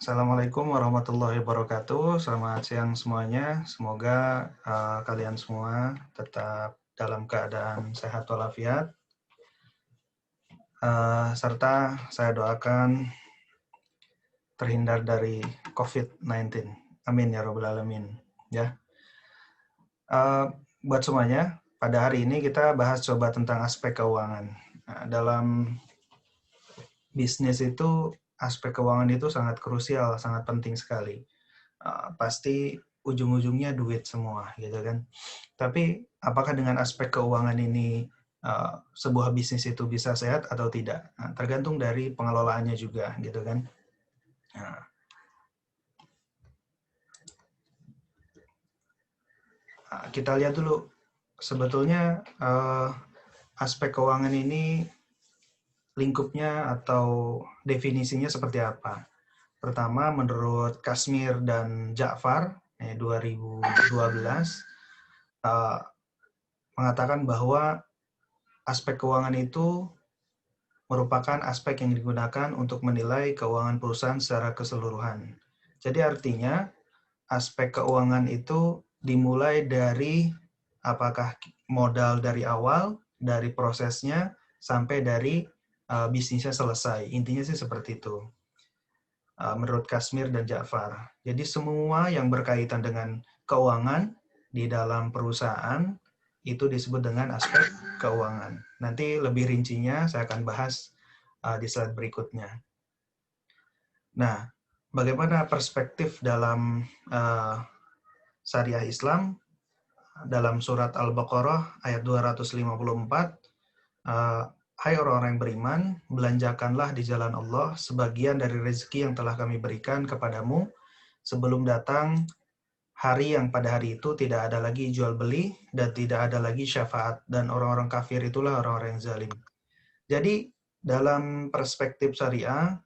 Assalamualaikum warahmatullahi wabarakatuh. Selamat siang semuanya. Semoga kalian semua tetap dalam keadaan sehat walafiat. Serta saya doakan terhindar dari COVID-19. Amin ya Rabbal Alamin. Ya. Buat semuanya, pada hari ini kita bahas coba tentang aspek keuangan. Dalam bisnis itu, aspek keuangan itu sangat krusial, sangat penting sekali. Pasti ujung-ujungnya duit semua, gitu kan. Tapi apakah dengan aspek keuangan ini sebuah bisnis itu bisa sehat atau tidak? Nah, tergantung dari pengelolaannya juga, gitu kan. Nah, kita lihat dulu sebetulnya aspek keuangan ini lingkupnya atau definisinya seperti apa. Pertama, menurut Kashmir dan Ja'far 2012 mengatakan bahwa aspek keuangan itu merupakan aspek yang digunakan untuk menilai keuangan perusahaan secara keseluruhan. Jadi artinya aspek keuangan itu dimulai dari apakah modal dari awal, dari prosesnya, sampai dari bisnisnya selesai. Intinya sih seperti itu. Menurut Kashmir dan Ja'far. Jadi semua yang berkaitan dengan keuangan di dalam perusahaan itu disebut dengan aspek keuangan. Nanti lebih rincinya saya akan bahas di slide berikutnya. Nah, bagaimana perspektif dalam syariah Islam dalam surat Al-Baqarah ayat 254, hai orang-orang yang beriman, belanjakanlah di jalan Allah sebagian dari rezeki yang telah kami berikan kepadamu sebelum datang hari yang pada hari itu tidak ada lagi jual beli dan tidak ada lagi syafaat, dan orang-orang kafir itulah orang-orang yang zalim. Jadi dalam perspektif syariah,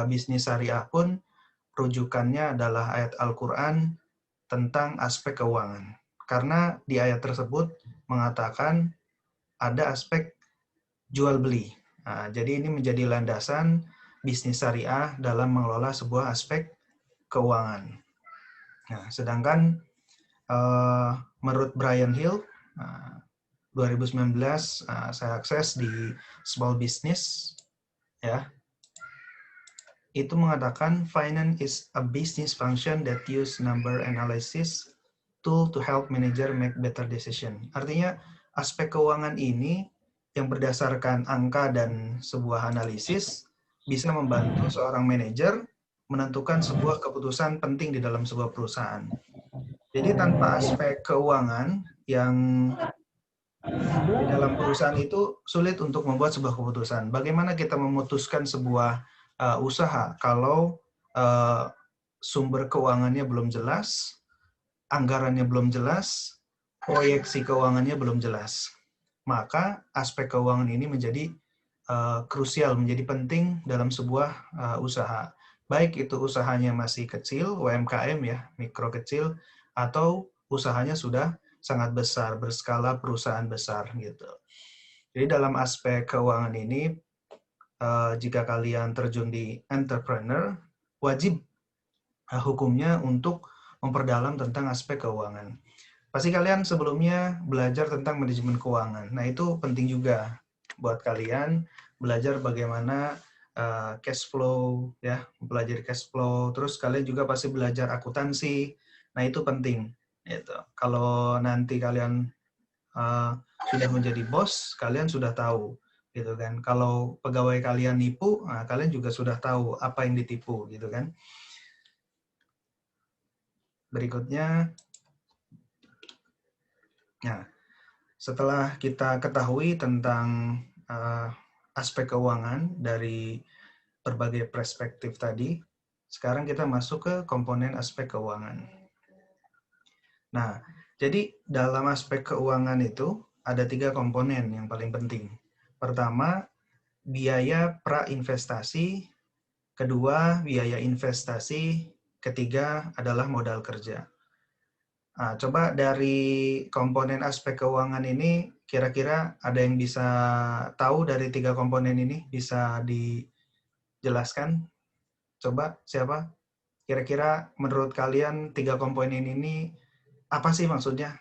bisnis syariah pun rujukannya adalah ayat Al-Quran tentang aspek keuangan. Karena di ayat tersebut mengatakan ada aspek jual beli. Jadi ini menjadi landasan bisnis syariah dalam mengelola sebuah aspek keuangan. Nah, sedangkan menurut Brian Hill, 2019 saya akses di Small Business, ya, itu mengatakan finance is a business function that use number analysis tool to help manager make better decision. Artinya aspek keuangan ini yang berdasarkan angka dan sebuah analisis bisa membantu seorang manajer menentukan sebuah keputusan penting di dalam sebuah perusahaan. Jadi tanpa aspek keuangan yang di dalam perusahaan itu sulit untuk membuat sebuah keputusan. Bagaimana kita memutuskan sebuah usaha kalau sumber keuangannya belum jelas, anggarannya belum jelas, proyeksi keuangannya belum jelas. Maka aspek keuangan ini menjadi krusial, menjadi penting dalam sebuah usaha. Baik itu usahanya masih kecil, UMKM ya, mikro kecil, atau usahanya sudah sangat besar, berskala perusahaan besar gitu. Jadi dalam aspek keuangan ini, jika kalian terjun di entrepreneur, wajib hukumnya untuk memperdalam tentang aspek keuangan. Pasti kalian sebelumnya belajar tentang manajemen keuangan. Nah, itu penting juga buat kalian belajar bagaimana cash flow, ya, belajar cash flow. Terus kalian juga pasti belajar akuntansi. Nah, itu penting. Gitu. Kalau nanti kalian sudah menjadi bos, kalian sudah tahu, gitu kan. Kalau pegawai kalian nipu, nah, kalian juga sudah tahu apa yang ditipu, gitu kan. Berikutnya, nah, setelah kita ketahui tentang aspek keuangan dari berbagai perspektif tadi, sekarang kita masuk ke komponen aspek keuangan. Nah, jadi dalam aspek keuangan itu ada 3 komponen yang paling penting. Pertama, biaya prainvestasi, kedua, biaya investasi, ketiga adalah modal kerja. Nah, coba dari komponen aspek keuangan ini, kira-kira ada yang bisa tahu dari 3 komponen ini? Bisa dijelaskan? Coba, siapa? Kira-kira menurut kalian 3 komponen ini apa sih maksudnya?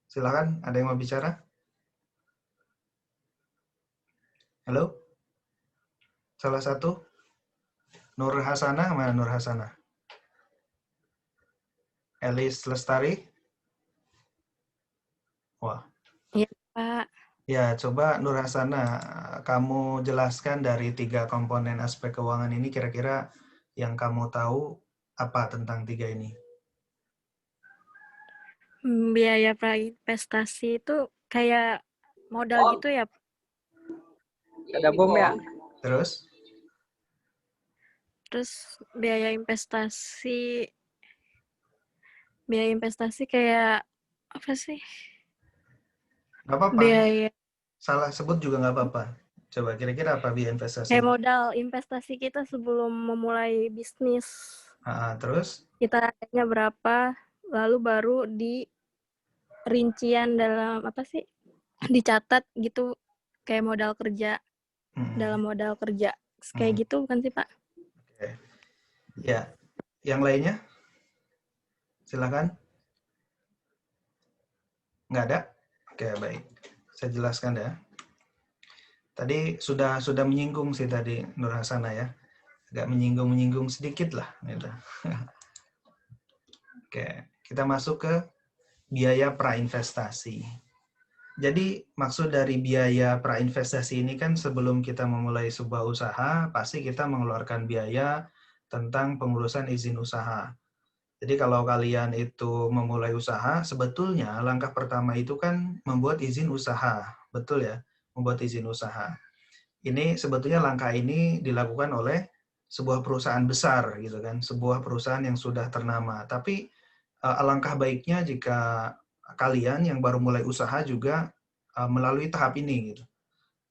Silakan, ada yang mau bicara? Halo? Salah satu? Nur Hasanah, mana Nur Hasanah? Elis Lestari? Wah, Iya, Pak. ya coba Nur Hasanah, kamu jelaskan dari 3 komponen aspek keuangan ini kira-kira yang kamu tahu apa tentang 3 ini? Biaya prainvestasi itu kayak modal gitu ya. Ada bom ya? Terus? Terus biaya investasi kayak apa sih? Nggak apa-apa, Biaya salah sebut juga nggak apa-apa. Coba kira-kira apa biaya investasi? kayak modal investasi kita sebelum memulai bisnis. Terus? Kita adanya berapa, lalu baru di rincian dalam apa sih? Dicatat gitu kayak modal kerja, dalam modal kerja. Kayak gitu bukan sih, Pak? Oke. Ya, yang lainnya? Silakan. Nggak ada? Oke, baik. Saya jelaskan ya. Tadi sudah menyinggung sih tadi Nur Hasanah ya. Agak menyinggung sedikit lah. Gitu. Oke, kita masuk ke biaya prainvestasi. Jadi maksud dari biaya prainvestasi ini kan sebelum kita memulai sebuah usaha, pasti kita mengeluarkan biaya tentang pengurusan izin usaha. Jadi kalau kalian itu memulai usaha, sebetulnya langkah pertama itu kan membuat izin usaha. Betul ya? Membuat izin usaha. Ini sebetulnya langkah ini dilakukan oleh sebuah perusahaan besar gitu kan, sebuah perusahaan yang sudah ternama. Tapi alangkah baiknya jika kalian yang baru mulai usaha juga melalui tahap ini gitu.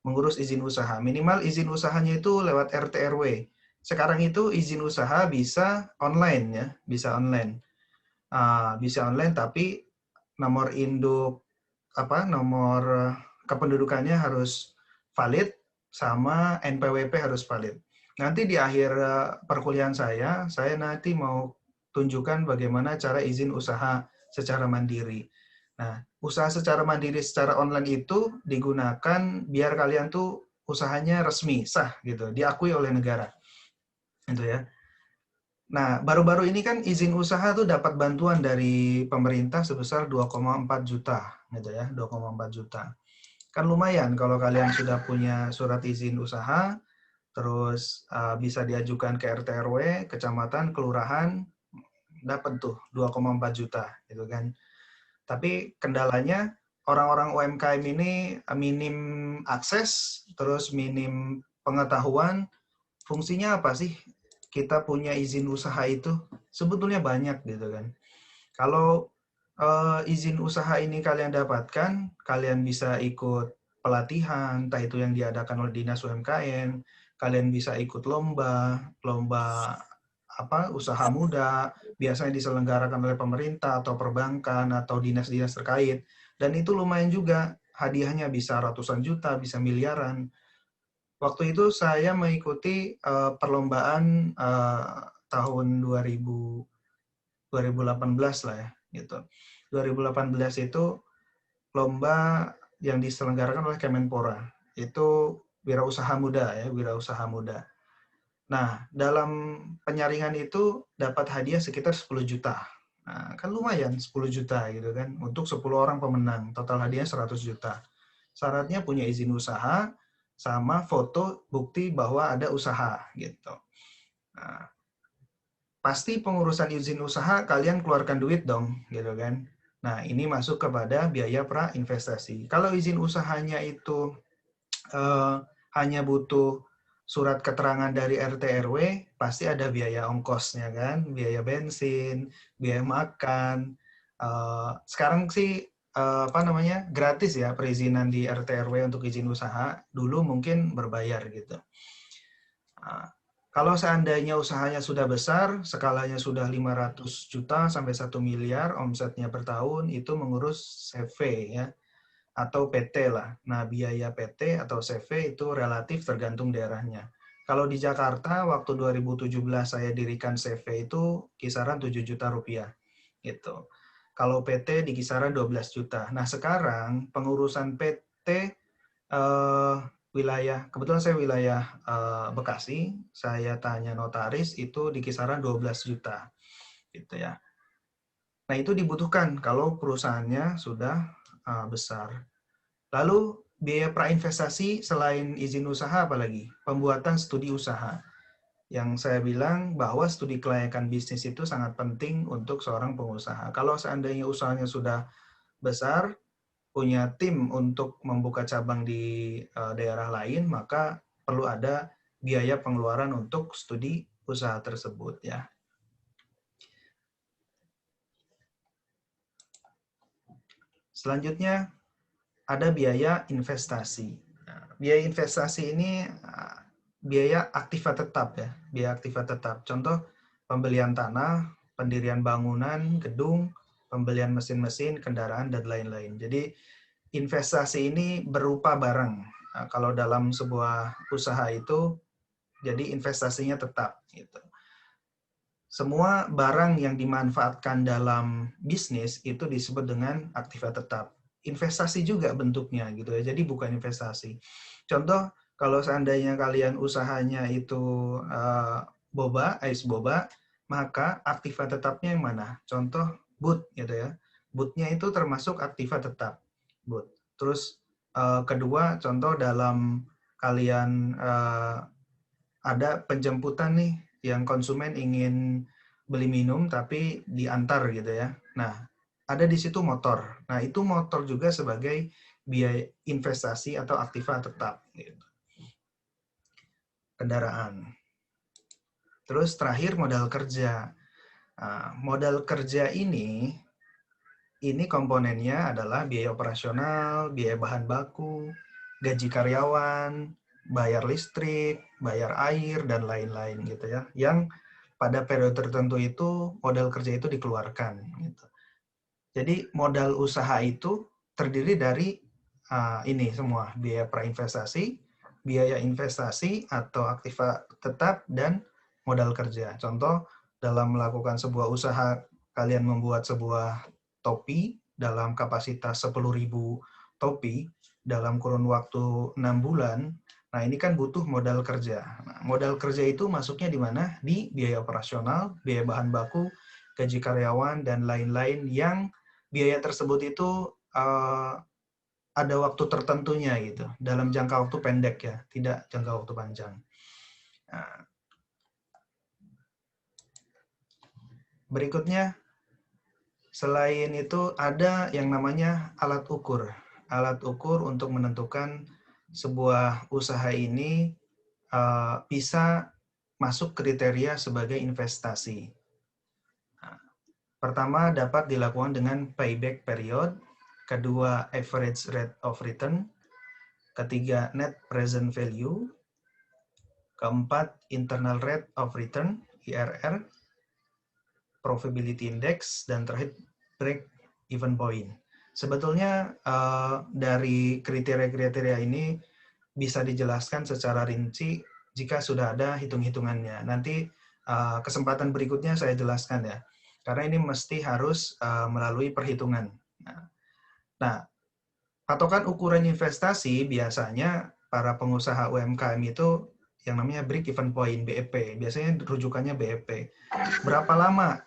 Mengurus izin usaha. Minimal izin usahanya itu lewat RT RW. Sekarang itu izin usaha bisa online ya, bisa online. Bisa online tapi nomor induk nomor kependudukannya harus valid sama NPWP harus valid. Nanti di akhir perkuliahan saya nanti mau tunjukkan bagaimana cara izin usaha secara mandiri. Nah, usaha secara mandiri secara online itu digunakan biar kalian tuh usahanya resmi, sah gitu, diakui oleh negara. Gitu ya. Nah, baru-baru ini kan izin usaha tuh dapat bantuan dari pemerintah sebesar 2,4 juta, gitu ya, 2,4 juta. Kan lumayan kalau kalian sudah punya surat izin usaha, terus bisa diajukan ke RT RW, kecamatan, kelurahan, dapat tuh 2,4 juta, gitu kan. Tapi kendalanya orang-orang UMKM ini minim akses, terus minim pengetahuan, fungsinya apa sih kita punya izin usaha itu? Sebetulnya banyak gitu kan. Kalau izin usaha ini kalian dapatkan, kalian bisa ikut pelatihan, entah itu yang diadakan oleh Dinas UMKM, kalian bisa ikut lomba usaha muda, biasanya diselenggarakan oleh pemerintah atau perbankan atau dinas-dinas terkait, dan itu lumayan juga, hadiahnya bisa ratusan juta, bisa miliaran. Waktu itu saya mengikuti perlombaan tahun 2018 lah ya, gitu. 2018 itu lomba yang diselenggarakan oleh Kemenpora. Itu wirausaha muda ya, wirausaha muda. Nah, dalam penyaringan itu dapat hadiah sekitar 10 juta. Nah, kan lumayan 10 juta gitu kan. Untuk 10 orang pemenang, total hadiahnya 100 juta. Syaratnya punya izin usaha sama foto bukti bahwa ada usaha gitu. Nah, pasti pengurusan izin usaha kalian keluarkan duit dong, gitu kan. Nah, ini masuk kepada biaya prainvestasi. Kalau izin usahanya itu hanya butuh surat keterangan dari RT RW, pasti ada biaya ongkosnya kan, biaya bensin, biaya makan. Sekarang sih gratis ya perizinan di RT RW untuk izin usaha. Dulu mungkin berbayar gitu. Kalau seandainya usahanya sudah besar, skalanya sudah 500 juta sampai 1 miliar omsetnya per tahun, itu mengurus CV ya, atau PT lah. Nah, biaya PT atau CV itu relatif tergantung daerahnya. Kalau di Jakarta waktu 2017 saya dirikan CV itu kisaran 7 juta rupiah gitu. Kalau PT di kisaran 12 juta. Nah, sekarang pengurusan PT wilayah, kebetulan saya wilayah Bekasi, saya tanya notaris itu di kisaran 12 juta gitu ya. Nah, itu dibutuhkan kalau perusahaannya sudah besar. Lalu biaya prainvestasi selain izin usaha apalagi? Pembuatan studi usaha. Yang saya bilang bahwa studi kelayakan bisnis itu sangat penting untuk seorang pengusaha. Kalau seandainya usahanya sudah besar, punya tim untuk membuka cabang di daerah lain, maka perlu ada biaya pengeluaran untuk studi usaha tersebut ya. Selanjutnya ada biaya investasi. Biaya investasi ini biaya aktiva tetap ya, biaya aktiva tetap. Contoh pembelian tanah, pendirian bangunan, gedung, pembelian mesin-mesin, kendaraan dan lain-lain. Jadi investasi ini berupa barang. Nah, kalau dalam sebuah usaha itu jadi investasinya tetap gitu. Semua barang yang dimanfaatkan dalam bisnis itu disebut dengan aktiva tetap. Investasi juga bentuknya gitu ya. Jadi bukan investasi. Contoh kalau seandainya kalian usahanya itu boba, ais boba, maka aktiva tetapnya yang mana? Contoh boot gitu ya. Bootnya itu termasuk aktiva tetap. Boot. Terus kedua contoh dalam kalian ada penjemputan nih yang konsumen ingin beli minum tapi diantar gitu ya. Nah, ada di situ motor. Nah, itu motor juga sebagai biaya investasi atau aktiva tetap. Gitu. Kendaraan. Terus terakhir modal kerja. Nah, modal kerja ini komponennya adalah biaya operasional, biaya bahan baku, gaji karyawan, bayar listrik, bayar air, dan lain-lain gitu ya. Yang pada periode tertentu itu modal kerja itu dikeluarkan. Gitu. Jadi modal usaha itu terdiri dari ini semua, biaya prainvestasi, biaya investasi atau aktiva tetap, dan modal kerja. Contoh, dalam melakukan sebuah usaha, kalian membuat sebuah topi dalam kapasitas 10.000 topi dalam kurun waktu 6 bulan, nah ini kan butuh modal kerja. Nah, modal kerja itu masuknya di mana? Di biaya operasional, biaya bahan baku, gaji karyawan, dan lain-lain yang biaya tersebut itu ada waktu tertentunya gitu, dalam jangka waktu pendek ya, tidak jangka waktu panjang. Nah, berikutnya, selain itu ada yang namanya alat ukur. Alat ukur untuk menentukan sebuah usaha ini bisa masuk kriteria sebagai investasi. Nah, pertama dapat dilakukan dengan payback period, kedua average rate of return, ketiga net present value, keempat internal rate of return (IRR), probability index, dan terakhir break even point. Sebetulnya dari kriteria-kriteria ini bisa dijelaskan secara rinci jika sudah ada hitung-hitungannya. Nanti kesempatan berikutnya saya jelaskan ya, karena ini mesti harus melalui perhitungan. Nah, patokan ukuran investasi biasanya para pengusaha UMKM itu yang namanya break even point (BEP). Biasanya rujukannya BEP. Berapa lama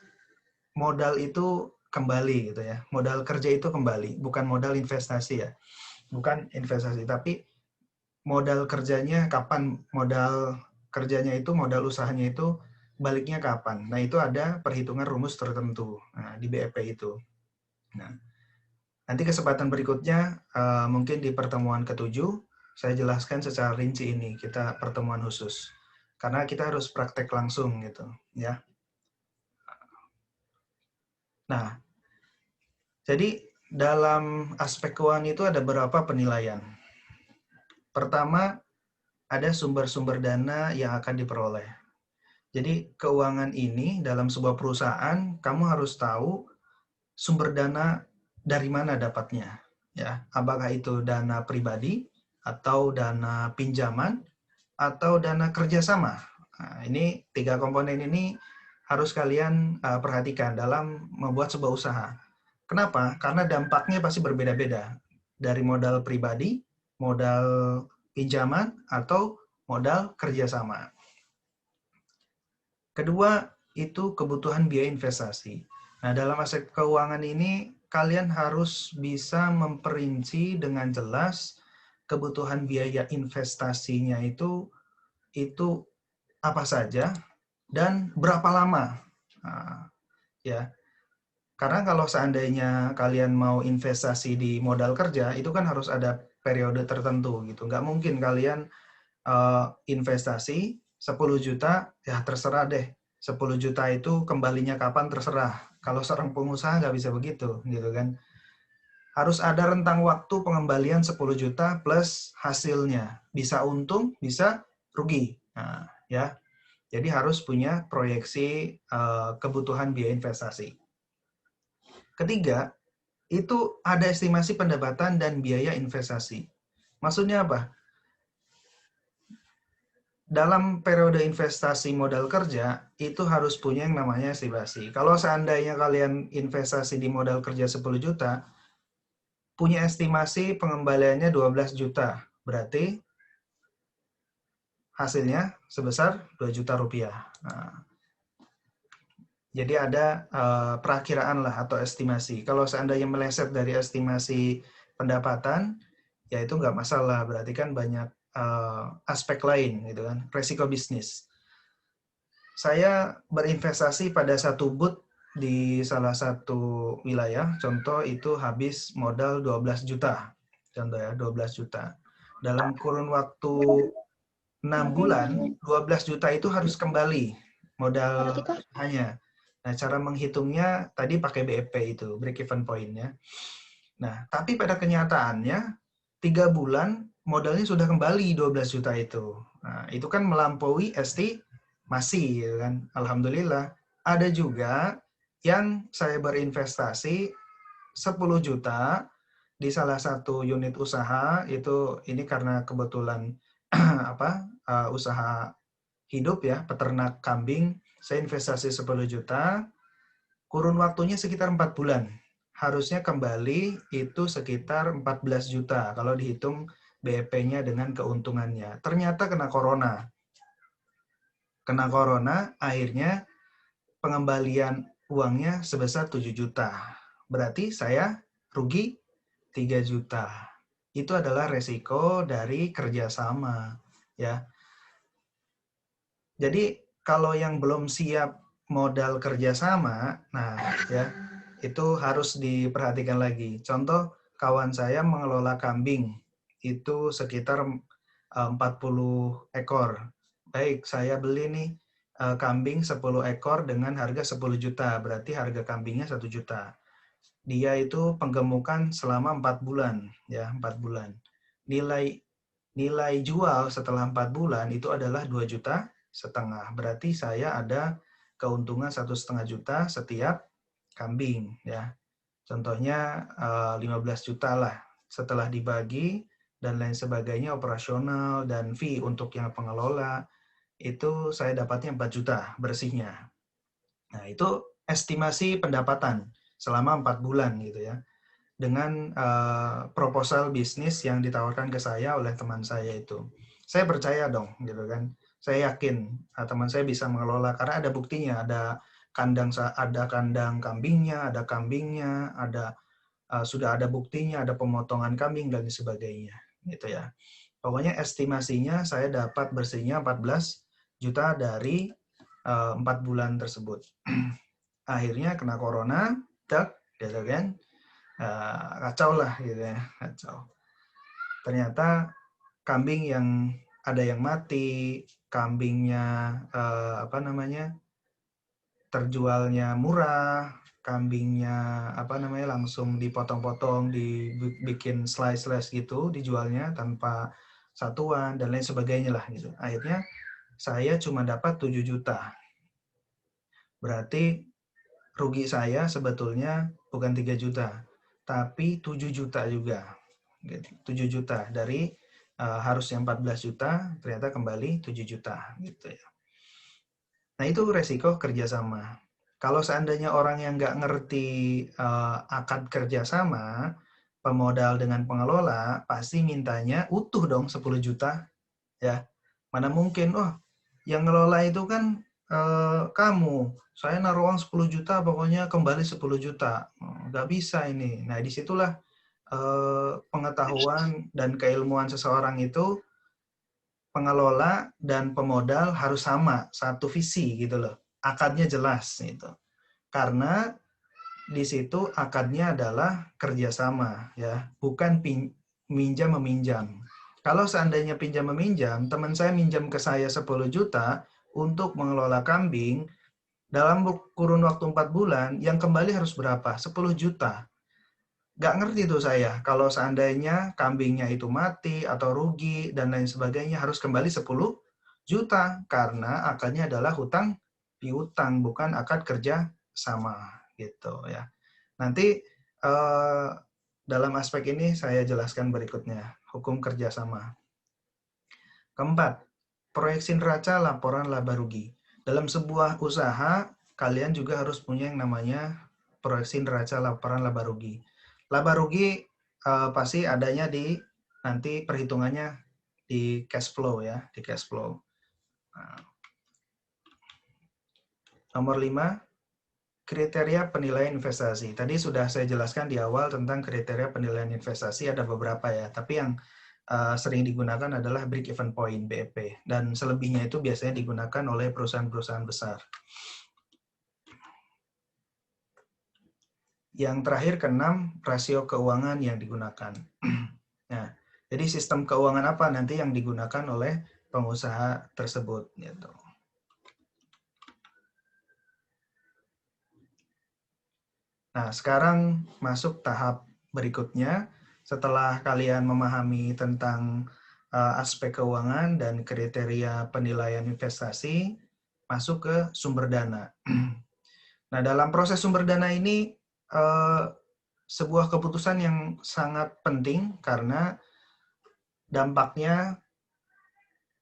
modal itu kembali gitu ya. Modal kerja itu kembali, bukan modal investasi ya. Bukan investasi, tapi modal kerjanya kapan, modal kerjanya itu, modal usahanya itu baliknya kapan. Nah, itu ada perhitungan rumus tertentu di BEP itu. Nah, nanti kesempatan berikutnya mungkin di pertemuan ke-7 saya jelaskan secara rinci ini, kita pertemuan khusus. Karena kita harus praktek langsung gitu, ya. Nah, jadi dalam aspek keuangan itu ada beberapa penilaian. Pertama, ada sumber-sumber dana yang akan diperoleh. Jadi keuangan ini dalam sebuah perusahaan, kamu harus tahu sumber dana dari mana dapatnya. Ya, apakah itu dana pribadi, atau dana pinjaman, atau dana kerjasama. Nah, ini 3 komponen ini harus kalian perhatikan dalam membuat sebuah usaha. Kenapa? Karena dampaknya pasti berbeda-beda. Dari modal pribadi, modal pinjaman, atau modal kerjasama. Kedua, itu kebutuhan biaya investasi. Nah, dalam aspek keuangan ini, kalian harus bisa memperinci dengan jelas kebutuhan biaya investasinya itu apa saja dan berapa lama. Nah, ya. Karena kalau seandainya kalian mau investasi di modal kerja, itu kan harus ada periode tertentu gitu. Nggak mungkin kalian investasi 10 juta, ya terserah deh. 10 juta itu kembalinya kapan terserah. Kalau seorang pengusaha nggak bisa begitu, gitu kan. Harus ada rentang waktu pengembalian 10 juta plus hasilnya. Bisa untung, bisa rugi. Nah, ya. Jadi harus punya proyeksi kebutuhan biaya investasi. Ketiga, itu ada estimasi pendapatan dan biaya investasi. Maksudnya apa? Dalam periode investasi modal kerja, itu harus punya yang namanya estimasi. Kalau seandainya kalian investasi di modal kerja 10 juta, punya estimasi pengembaliannya 12 juta. Berarti hasilnya sebesar 2 juta rupiah. Nah, jadi ada perakiraan lah atau estimasi. Kalau seandainya meleset dari estimasi pendapatan, ya itu nggak masalah. Berarti kan banyak aspek lain, gitu kan. Resiko bisnis. Saya berinvestasi pada satu booth di salah satu wilayah. Contoh itu habis modal 12 juta. Contoh ya, 12 juta. Dalam kurun waktu 6 bulan, 12 juta itu harus kembali modal hanya. Nah, cara menghitungnya tadi pakai BEP itu, break even point-nya. Nah, tapi pada kenyataannya 3 bulan modalnya sudah kembali 12 juta itu. Nah, itu kan melampaui estimasi, ya kan? Alhamdulillah. Ada juga yang saya berinvestasi 10 juta di salah satu unit usaha, itu ini karena kebetulan usaha hidup ya, peternak kambing. Saya investasi 10 juta, kurun waktunya sekitar 4 bulan. Harusnya kembali itu sekitar 14 juta kalau dihitung BEP-nya dengan keuntungannya. Ternyata kena corona. Kena corona, akhirnya pengembalian uangnya sebesar 7 juta. Berarti saya rugi 3 juta. Itu adalah resiko dari kerjasama. Ya. Jadi kalau yang belum siap modal kerjasama, nah ya itu harus diperhatikan lagi. Contoh, kawan saya mengelola kambing itu sekitar 40 ekor. Baik, saya beli nih kambing 10 ekor dengan harga 10 juta, berarti harga kambingnya 1 juta. Dia itu penggemukan selama 4 bulan, ya 4 bulan. Nilai jual setelah 4 bulan itu adalah 2 juta setengah. Berarti saya ada keuntungan 1,5 juta setiap kambing, ya. Contohnya 15 juta lah. Setelah dibagi dan lain sebagainya, operasional dan fee untuk yang pengelola, itu saya dapatnya 4 juta bersihnya. Nah, itu estimasi pendapatan selama 4 bulan gitu ya. Dengan proposal bisnis yang ditawarkan ke saya oleh teman saya itu. Saya percaya dong, gitu kan. Saya yakin teman saya bisa mengelola karena ada buktinya, ada kandang kambingnya, sudah ada buktinya, ada pemotongan kambing dan sebagainya, gitu ya. Pokoknya estimasinya saya dapat bersihnya 14 juta dari 4 bulan tersebut. Akhirnya kena corona, gitu kan. Kacau lah gitu ya, kacau. Ternyata kambing yang ada yang mati, kambingnya terjualnya murah, kambingnya langsung dipotong-potong, dibikin slice gitu, dijualnya tanpa satuan dan lain sebagainya lah gitu. Akhirnya saya cuma dapat 7 juta. Berarti rugi saya sebetulnya bukan 3 juta, tapi 7 juta juga. 7 juta dari harusnya 14 juta, ternyata kembali 7 juta gitu ya. Nah, itu resiko kerjasama. Kalau seandainya orang yang nggak ngerti akad kerjasama, pemodal dengan pengelola, pasti mintanya utuh dong 10 juta. Ya, mana mungkin, oh yang ngelola itu kan kamu, saya naruh uang 10 juta, pokoknya kembali 10 juta. Nggak bisa ini. Nah, disitulah pengetahuan dan keilmuan seseorang itu, pengelola dan pemodal harus sama, satu visi gitu loh. Akadnya jelas gitu. Karena di situ akadnya adalah kerjasama ya, bukan minjam meminjam. Kalau seandainya pinjam meminjam, teman saya minjam ke saya 10 juta untuk mengelola kambing, dalam kurun waktu 4 bulan, yang kembali harus berapa? 10 juta. Nggak ngerti tuh saya, kalau seandainya kambingnya itu mati atau rugi dan lain sebagainya, harus kembali 10 juta. Karena akadnya adalah hutang piutang, bukan akad kerja sama gitu ya. Nanti dalam aspek ini saya jelaskan berikutnya, hukum kerjasama. Keempat, proyeksi neraca laporan laba rugi. Dalam sebuah usaha, kalian juga harus punya yang namanya proyeksi neraca laporan laba rugi. Laba rugi pasti adanya di nanti perhitungannya di cash flow ya, di cash flow. Nah, nomor 5, kriteria penilaian investasi. Tadi sudah saya jelaskan di awal tentang kriteria penilaian investasi, ada beberapa ya, tapi yang sering digunakan adalah break even point (BEP), dan selebihnya itu biasanya digunakan oleh perusahaan-perusahaan besar. Yang terakhir keenam, rasio keuangan yang digunakan. Nah, jadi sistem keuangan apa nanti yang digunakan oleh pengusaha tersebut gitu. Nah, sekarang masuk tahap berikutnya. Setelah kalian memahami tentang aspek keuangan dan kriteria penilaian investasi, masuk ke sumber dana. Nah, dalam proses sumber dana ini, sebuah keputusan yang sangat penting karena dampaknya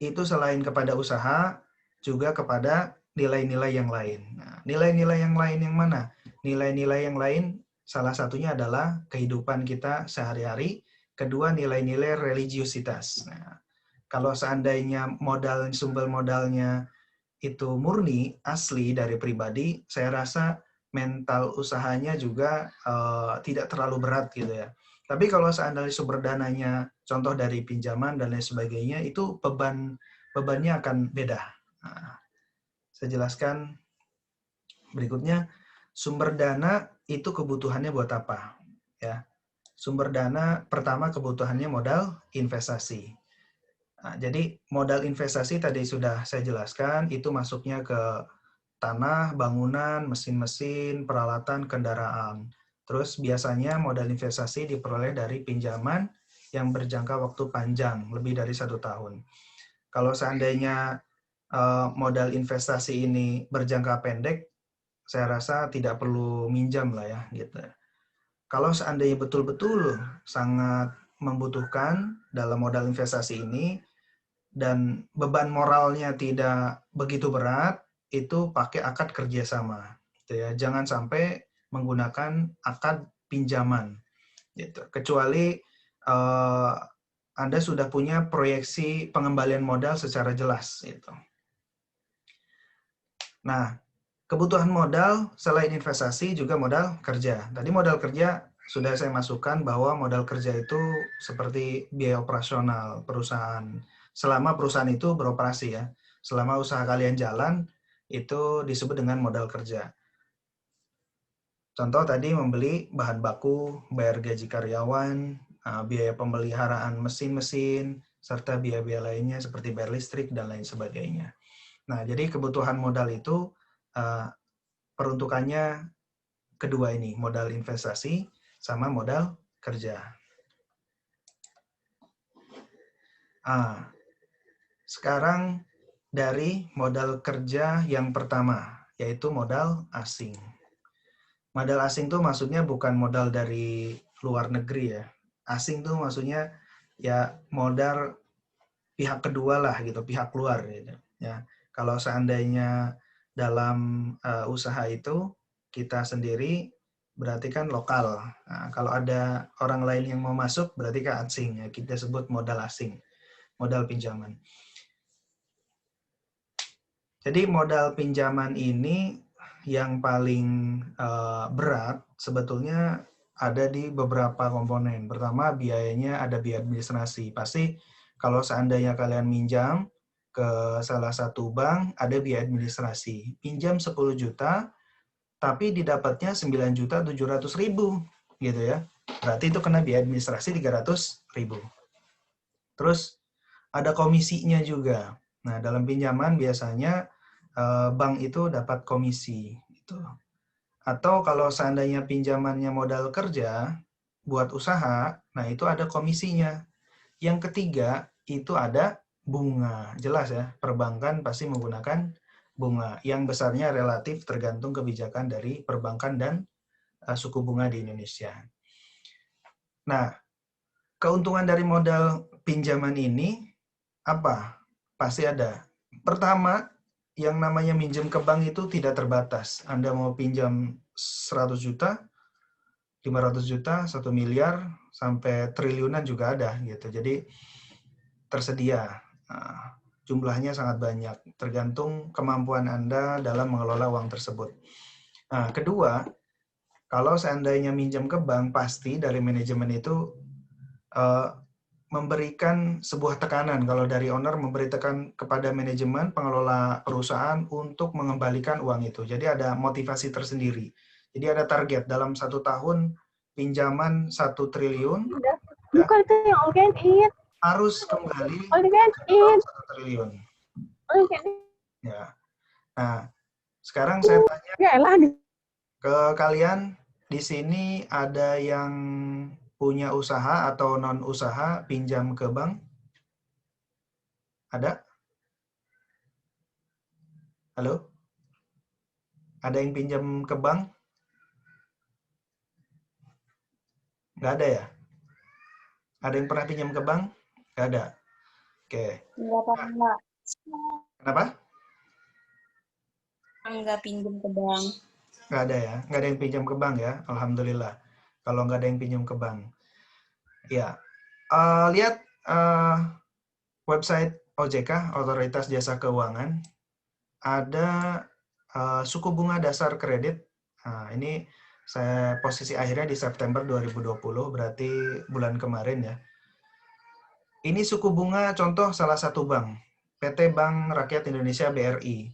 itu selain kepada usaha, juga kepada nilai-nilai yang lain. Nah, nilai-nilai yang lain yang mana? Nilai-nilai yang lain salah satunya adalah kehidupan kita sehari-hari, kedua nilai-nilai religiusitas. Nah, kalau seandainya sumber modalnya itu murni, asli dari pribadi, saya rasa mental usahanya juga tidak terlalu berat gitu ya. Tapi kalau seandainya sumber dananya, contoh dari pinjaman dan lain sebagainya, itu bebannya akan beda. Nah, saya jelaskan berikutnya, sumber dana itu kebutuhannya buat apa? Ya, sumber dana pertama kebutuhannya modal investasi. Nah, jadi modal investasi tadi sudah saya jelaskan, itu masuknya ke tanah, bangunan, mesin-mesin, peralatan, kendaraan. Terus biasanya modal investasi diperoleh dari pinjaman yang berjangka waktu panjang, lebih dari 1 tahun. Kalau seandainya modal investasi ini berjangka pendek, saya rasa tidak perlu minjam lah ya, gitu. Kalau seandainya betul-betul sangat membutuhkan dalam modal investasi ini, dan beban moralnya tidak begitu berat, itu pakai akad kerjasama. Gitu ya. Jangan sampai menggunakan akad pinjaman. Gitu. Kecuali Anda sudah punya proyeksi pengembalian modal secara jelas. Gitu. Nah, kebutuhan modal selain investasi juga modal kerja. Tadi modal kerja sudah saya masukkan bahwa modal kerja itu seperti biaya operasional perusahaan. Selama perusahaan itu beroperasi ya. Selama usaha kalian jalan, itu disebut dengan modal kerja. Contoh tadi membeli bahan baku, bayar gaji karyawan, biaya pemeliharaan mesin-mesin, serta biaya-biaya lainnya seperti bayar listrik dan lain sebagainya. Nah, jadi kebutuhan modal itu peruntukannya kedua ini, modal investasi sama modal kerja. Sekarang dari modal kerja yang pertama, yaitu modal asing. Modal asing itu maksudnya bukan modal dari luar negeri ya. Asing itu maksudnya ya modal pihak kedua lah gitu, pihak luar gitu. Ya, kalau seandainya dalam usaha itu kita sendiri berarti kan lokal. Nah, kalau ada orang lain yang mau masuk berarti kan asing ya, kita sebut modal asing, modal pinjaman. Jadi modal pinjaman ini yang paling berat sebetulnya ada di beberapa komponen. Pertama, biayanya ada biaya administrasi. Pasti kalau seandainya kalian minjam ke salah satu bank, ada biaya administrasi. Pinjam 10 juta, tapi didapatnya 9.700.000 gitu ya. Berarti itu kena biaya administrasi 300.000. Terus ada komisinya juga. Nah, dalam pinjaman biasanya bank itu dapat komisi gitu. Atau kalau seandainya pinjamannya modal kerja buat usaha, nah itu ada komisinya. Yang ketiga itu ada bunga. Jelas ya, perbankan pasti menggunakan bunga yang besarnya relatif tergantung kebijakan dari perbankan dan suku bunga di Indonesia. Nah, keuntungan dari modal pinjaman ini apa? Pasti ada. Pertama, yang namanya minjem ke bank itu tidak terbatas. Anda mau pinjam 100 juta, 500 juta, 1 miliar, sampai triliunan juga ada gitu. Jadi tersedia. Jumlahnya sangat banyak, tergantung kemampuan Anda dalam mengelola uang tersebut. Nah, kedua, kalau seandainya minjam ke bank, pasti dari manajemen itu memberikan sebuah tekanan. Kalau dari owner memberikan kepada manajemen pengelola perusahaan untuk mengembalikan uang itu. Jadi ada motivasi tersendiri. Jadi ada target dalam 1 tahun pinjaman 1 triliun. Bukan itu yang all can eat. Harus kembali All can eat. 1 triliun. All can eat. Ya. Nah, sekarang saya tanya ke kalian, di sini ada yang punya usaha atau non usaha pinjam ke bank? Ada? Halo? Ada yang pinjam ke bank? Nggak ada ya? Ada yang pernah pinjam ke bank? Nggak ada. Oke. Nggak pernah. Kenapa? Nggak pinjam ke bank. Nggak ada ya? Nggak ada yang pinjam ke bank ya? Alhamdulillah. Kalau nggak ada yang pinjam ke bank. Ya. Lihat website OJK, Otoritas Jasa Keuangan. Ada suku bunga dasar kredit. Nah, ini saya posisi akhirnya di September 2020, berarti bulan kemarin ya. Ini suku bunga contoh salah satu bank, PT Bank Rakyat Indonesia BRI.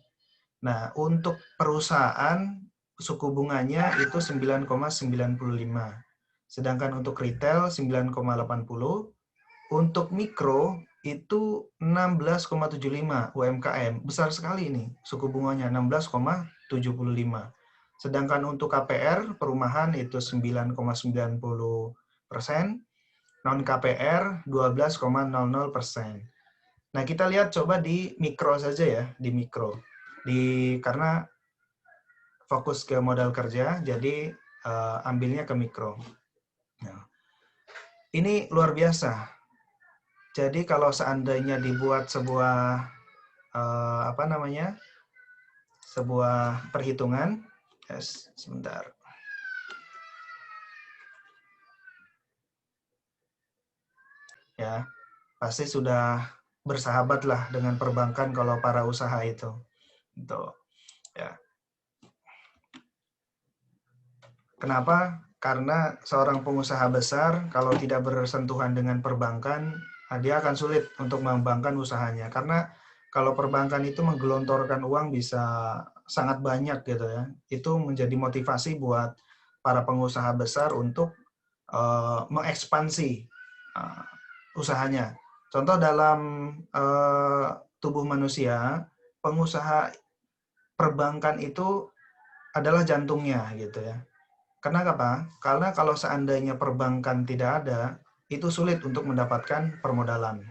Nah, untuk perusahaan suku bunganya itu 9,95. Sedangkan untuk retail 9,80. Untuk mikro itu 16,75 UMKM. Besar sekali ini suku bunganya 16,75. Sedangkan untuk KPR perumahan itu 9,90%, non KPR 12,00%. Nah, kita lihat coba di mikro saja ya, di mikro. Karena fokus ke modal kerja, jadi ambilnya ke mikro. Nah, ini luar biasa. Jadi kalau seandainya dibuat sebuah sebuah perhitungan, sebentar. Ya, pasti sudah bersahabat lah dengan perbankan kalau para usaha itu. Gitu. Ya. Kenapa? Karena seorang pengusaha besar kalau tidak bersentuhan dengan perbankan, dia akan sulit untuk mengembangkan usahanya. Karena kalau perbankan itu menggelontorkan uang bisa sangat banyak gitu ya. Itu menjadi motivasi buat para pengusaha besar untuk mengekspansi usahanya. Contoh dalam tubuh manusia, pengusaha perbankan itu adalah jantungnya gitu ya. Kenapa? Karena kalau seandainya perbankan tidak ada, itu sulit untuk mendapatkan permodalan.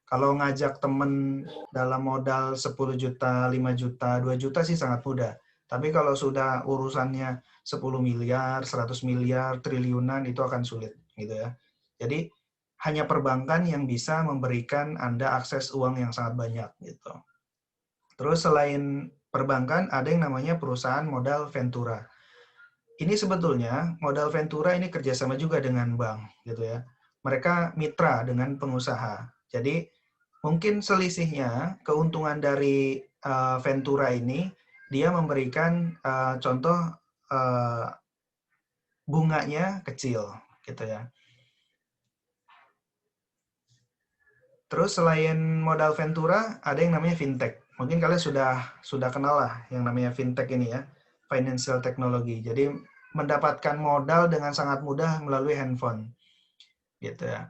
Kalau ngajak teman dalam modal 10 juta, 5 juta, 2 juta sih sangat mudah. Tapi kalau sudah urusannya 10 miliar, 100 miliar, triliunan, itu akan sulit. Gitu ya. Jadi hanya perbankan yang bisa memberikan Anda akses uang yang sangat banyak gitu. Terus selain perbankan ada yang namanya perusahaan modal ventura. Ini sebetulnya modal ventura ini kerjasama juga dengan bank gitu ya. Mereka mitra dengan pengusaha. Jadi mungkin selisihnya keuntungan dari ventura ini dia memberikan contoh bunganya kecil gitu ya. Terus selain modal ventura ada yang namanya fintech. Mungkin kalian sudah kenal lah yang namanya fintech ini ya, financial technology. Jadi mendapatkan modal dengan sangat mudah melalui handphone, gitu ya.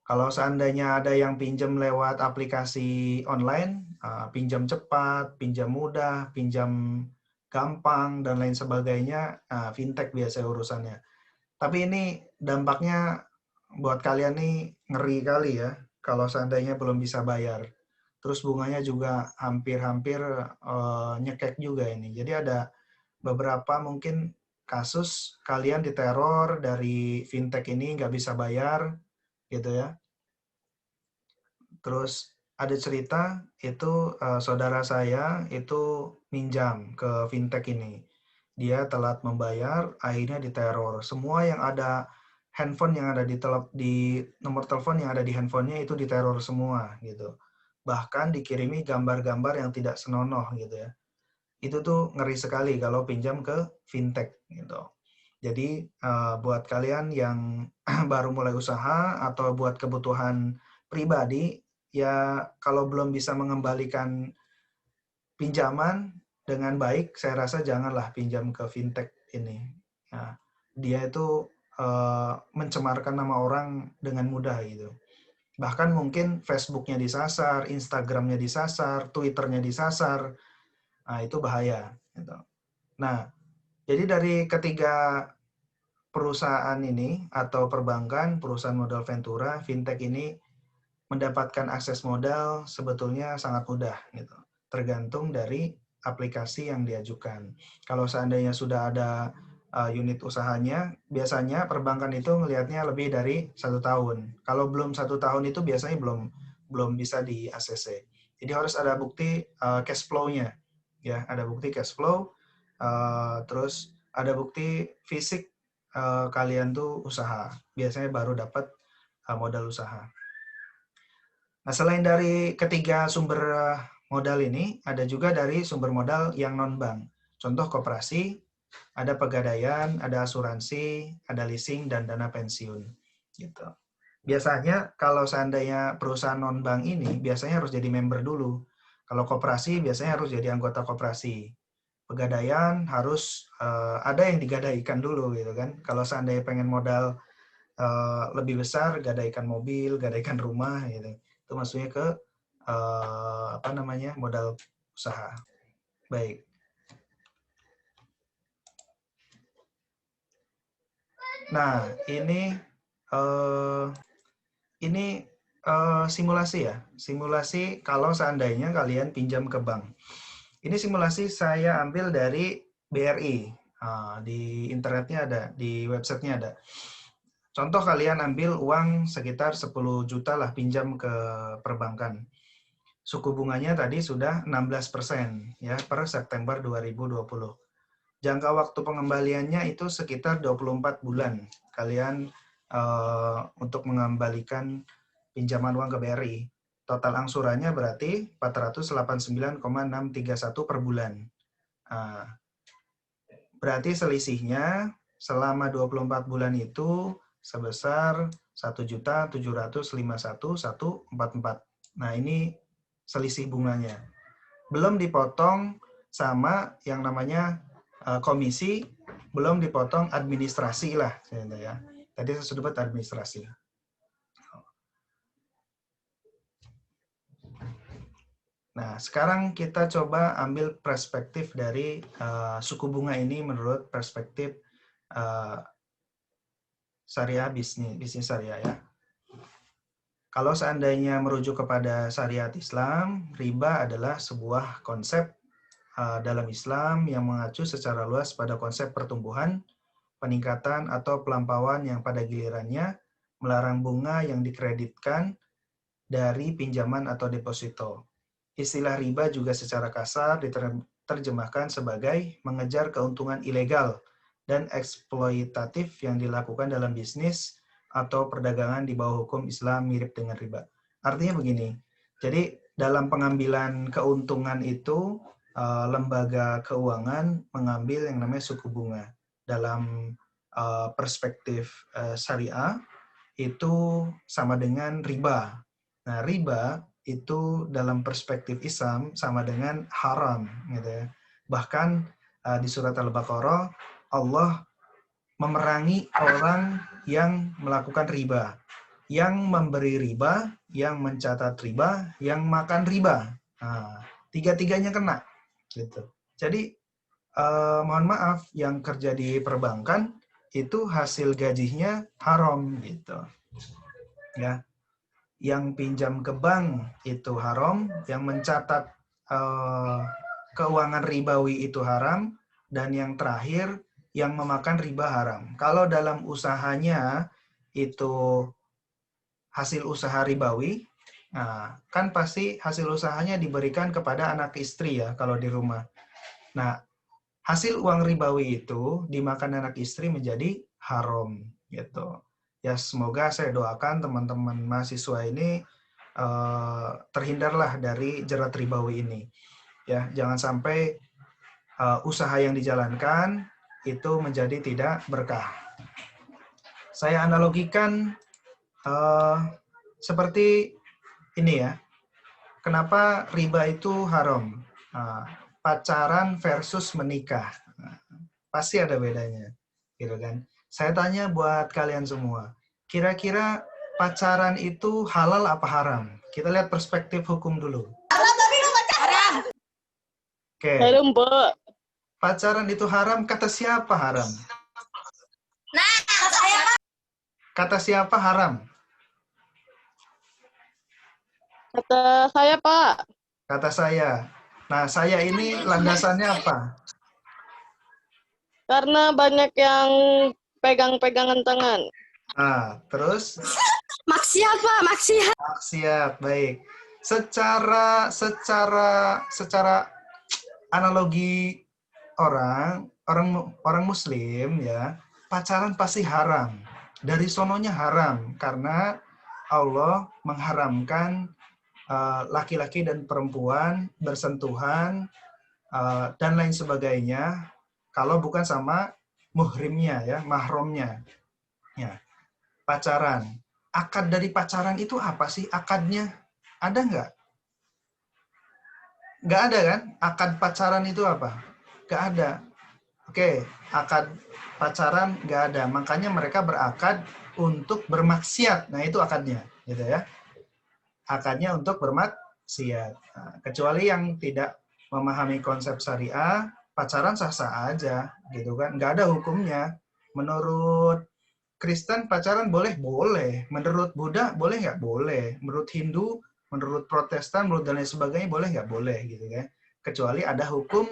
Kalau seandainya ada yang pinjam lewat aplikasi online, pinjam cepat, pinjam mudah, pinjam gampang dan lain sebagainya, fintech biasa urusannya. Tapi ini dampaknya buat kalian nih ngeri kali ya, kalau seandainya belum bisa bayar. Terus bunganya juga hampir-hampir nyekek juga ini. Jadi ada beberapa mungkin kasus kalian diteror dari fintech ini nggak bisa bayar gitu ya. Terus ada cerita itu saudara saya itu minjam ke fintech ini. Dia telat membayar, akhirnya diteror. Semua yang ada handphone yang ada di nomor telepon yang ada di handphonenya itu diteror semua gitu. Bahkan dikirimi gambar-gambar yang tidak senonoh gitu ya. Itu tuh ngeri sekali kalau pinjam ke fintech gitu. Jadi buat kalian yang baru mulai usaha atau buat kebutuhan pribadi, ya kalau belum bisa mengembalikan pinjaman dengan baik, saya rasa janganlah pinjam ke fintech ini. Nah, dia itu mencemarkan nama orang dengan mudah gitu. Bahkan mungkin Facebooknya disasar, Instagramnya disasar, Twitternya disasar. Nah, itu bahaya. Gitu. Nah, jadi dari ketiga perusahaan ini atau perbankan, perusahaan modal ventura, fintech ini mendapatkan akses modal sebetulnya sangat mudah. Gitu. Tergantung dari aplikasi yang diajukan. Kalau seandainya sudah ada unit usahanya, biasanya perbankan itu melihatnya lebih dari 1 tahun. Kalau belum 1 tahun itu biasanya belum bisa di ACC. Jadi harus ada bukti cash flow-nya. Ya, ada bukti cash flow, terus ada bukti fisik kalian tuh usaha. Biasanya baru dapat modal usaha. Nah, selain dari ketiga sumber modal ini, ada juga dari sumber modal yang non-bank. Contoh koperasi, ada pegadaian, ada asuransi, ada leasing, dan dana pensiun. Gitu. Biasanya kalau seandainya perusahaan non-bank ini, biasanya harus jadi member dulu. Kalau koperasi, biasanya harus jadi anggota koperasi. Pegadaian harus ada yang digadaikan dulu gitu kan. Kalau seandainya pengen modal lebih besar, gadaikan mobil, gadaikan rumah gitu. Itu maksudnya ke modal usaha. Baik. Nah, ini simulasi ya. Simulasi kalau seandainya kalian pinjam ke bank. Ini simulasi saya ambil dari BRI. Di internetnya ada, di websitenya ada. Contoh kalian ambil uang sekitar 10 juta lah pinjam ke perbankan. Suku bunganya tadi sudah 16% ya per September 2020. Jangka waktu pengembaliannya itu sekitar 24 bulan. Kalian untuk mengembalikan pinjaman uang ke BRI. Total angsurannya berarti 489,631 per bulan. Berarti selisihnya selama 24 bulan itu sebesar 1.751.144. Nah, ini selisih bunganya. Belum dipotong sama yang namanya komisi, belum dipotong administrasi lah. Ya. Tadi saya sudah sebut administrasi. Nah, sekarang kita coba ambil perspektif dari suku bunga ini menurut perspektif syariah bisnis syariah ya. Kalau seandainya merujuk kepada syariat Islam, riba adalah sebuah konsep dalam Islam yang mengacu secara luas pada konsep pertumbuhan, peningkatan atau pelampauan yang pada gilirannya melarang bunga yang dikreditkan dari pinjaman atau deposito. Istilah riba juga secara kasar diterjemahkan sebagai mengejar keuntungan ilegal dan eksploitatif yang dilakukan dalam bisnis atau perdagangan di bawah hukum Islam mirip dengan riba. Artinya begini, jadi dalam pengambilan keuntungan itu, lembaga keuangan mengambil yang namanya suku bunga. Dalam perspektif syariah, itu sama dengan riba. Nah, riba itu dalam perspektif Islam sama dengan haram, gitu ya. Bahkan di surat Al-Baqarah, Allah memerangi orang yang melakukan riba, yang memberi riba, yang mencatat riba, yang makan riba. Nah, tiga-tiganya kena. Gitu. Jadi, mohon maaf, yang kerja di perbankan itu hasil gajinya haram, gitu. Ya, yang pinjam ke bank itu haram, yang mencatat keuangan ribawi itu haram, dan yang terakhir yang memakan riba haram. Kalau dalam usahanya itu hasil usaha ribawi, nah, kan pasti hasil usahanya diberikan kepada anak istri ya kalau di rumah. Nah, hasil uang ribawi itu dimakan anak istri menjadi haram gitu. Ya, semoga saya doakan teman-teman mahasiswa ini terhindarlah dari jerat ribawi ini. Ya, jangan sampai usaha yang dijalankan itu menjadi tidak berkah. Saya analogikan seperti ini ya. Kenapa riba itu haram? Pacaran versus menikah. Pasti ada bedanya, gitu kan? Saya tanya buat kalian semua, kira-kira pacaran itu halal apa haram? Kita lihat perspektif hukum dulu. Haram. Oke. Haram, Pak. Pacaran itu haram, kata siapa haram? Nah, saya Kata siapa haram? Kata saya, Pak. Kata saya. Nah, saya ini landasannya apa? Karena banyak yang pegang-pegangan tangan. Nah, terus? maksiat, Pak, maksiat. Siap, baik. Secara analogi orang Muslim ya, pacaran pasti haram. Dari sononya haram karena Allah mengharamkan laki-laki dan perempuan bersentuhan dan lain sebagainya kalau bukan sama muhrimnya ya, mahramnya. Ya. Pacaran. Akad dari pacaran itu apa sih? Akadnya ada nggak? Nggak ada kan? Akad pacaran itu apa? Nggak ada. Oke, akad pacaran nggak ada. Makanya mereka berakad untuk bermaksiat. Nah, itu akadnya, gitu ya. Akadnya untuk bermaksiat. Nah, kecuali yang tidak memahami konsep syariah, pacaran sah-sah aja, gitu kan? Nggak ada hukumnya. Menurut Kristen pacaran boleh? Boleh. Menurut Buddha boleh nggak? Boleh. Menurut Hindu, menurut Protestan, menurut dan lain sebagainya boleh nggak? Boleh, gitu ya. Kecuali ada hukum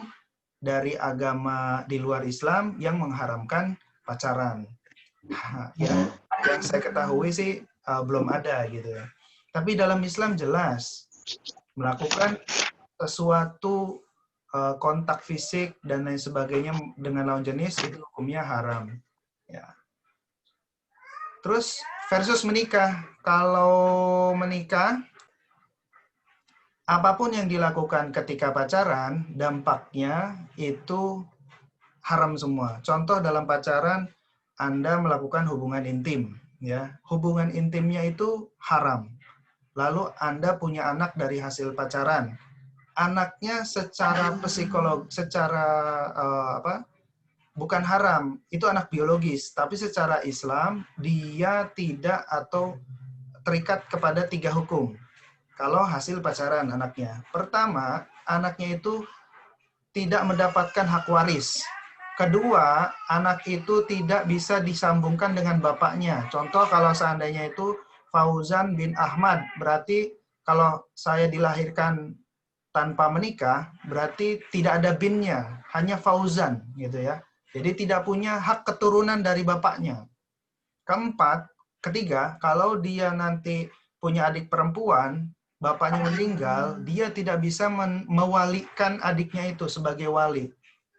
dari agama di luar Islam yang mengharamkan pacaran. Nah, yang saya ketahui sih belum ada gitu ya. Tapi dalam Islam jelas melakukan sesuatu kontak fisik dan lain sebagainya dengan lawan jenis itu hukumnya haram. Ya. Terus versus menikah. Kalau menikah, apapun yang dilakukan ketika pacaran, dampaknya itu haram semua. Contoh dalam pacaran, Anda melakukan hubungan intim, ya. Hubungan intimnya itu haram. Lalu Anda punya anak dari hasil pacaran. Anaknya secara psikolog, bukan haram, itu anak biologis, tapi secara Islam dia tidak atau terikat kepada 3 hukum. Kalau hasil pacaran anaknya. Pertama, anaknya itu tidak mendapatkan hak waris. Kedua, anak itu tidak bisa disambungkan dengan bapaknya. Contoh kalau seandainya itu Fauzan bin Ahmad, berarti kalau saya dilahirkan tanpa menikah, berarti tidak ada binnya, hanya Fauzan gitu ya. Jadi tidak punya hak keturunan dari bapaknya. Keempat, ketiga, kalau dia nanti punya adik perempuan, bapaknya meninggal, dia tidak bisa mewalikan adiknya itu sebagai wali.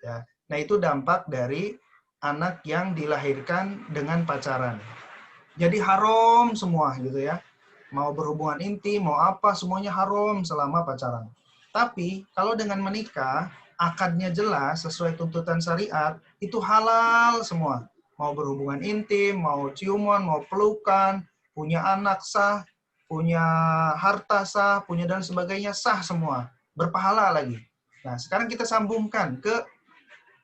Ya. Nah, itu dampak dari anak yang dilahirkan dengan pacaran. Jadi haram semua gitu ya. Mau berhubungan intim, mau apa, semuanya haram selama pacaran. Tapi kalau dengan menikah, akadnya jelas sesuai tuntutan syariat, itu halal semua. Mau berhubungan intim, mau ciuman, mau pelukan, punya anak sah, punya harta sah, punya dan sebagainya sah semua. Berpahala lagi. Nah, sekarang kita sambungkan ke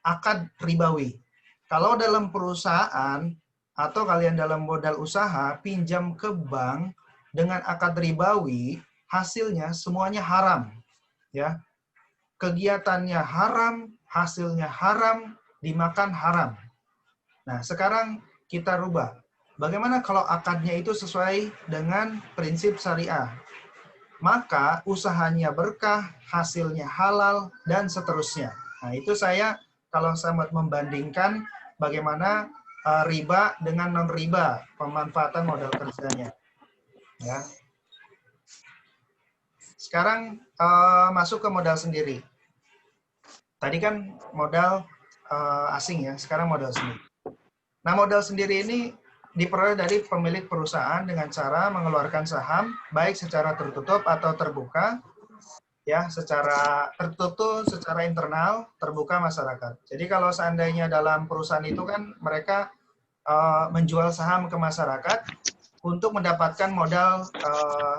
akad ribawi. Kalau dalam perusahaan atau kalian dalam modal usaha, pinjam ke bank dengan akad ribawi, hasilnya semuanya haram. Ya, kegiatannya haram, hasilnya haram, dimakan haram. Nah, sekarang kita rubah. Bagaimana kalau akadnya itu sesuai dengan prinsip syariah? Maka usahanya berkah, hasilnya halal, dan seterusnya. Nah, itu saya kalau saya membandingkan bagaimana riba dengan non-riba, pemanfaatan modal kerjanya. Ya. Sekarang masuk ke modal sendiri. Tadi kan modal asing ya, sekarang modal sendiri. Nah, modal sendiri ini diperoleh dari pemilik perusahaan dengan cara mengeluarkan saham, baik secara tertutup atau terbuka, ya, secara tertutup, secara internal, terbuka masyarakat. Jadi kalau seandainya dalam perusahaan itu kan mereka menjual saham ke masyarakat untuk mendapatkan modal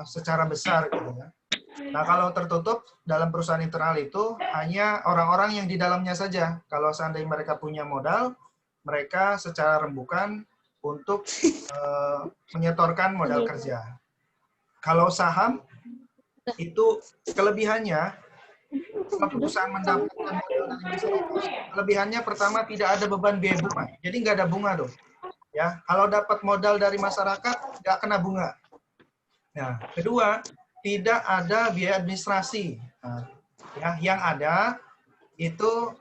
secara besar gitu ya. Nah, kalau tertutup dalam perusahaan internal itu hanya orang-orang yang di dalamnya saja. Kalau seandainya mereka punya modal, mereka secara rembukan untuk menyetorkan modal kerja. Kalau saham itu kelebihannya, kalau perusahaan mendapatkan modal dari masyarakat, kelebihannya pertama tidak ada beban biaya bunga. Jadi nggak ada bunga dong. Ya, kalau dapat modal dari masyarakat nggak kena bunga. Nah, kedua, tidak ada biaya administrasi. Nah, ya, yang ada itu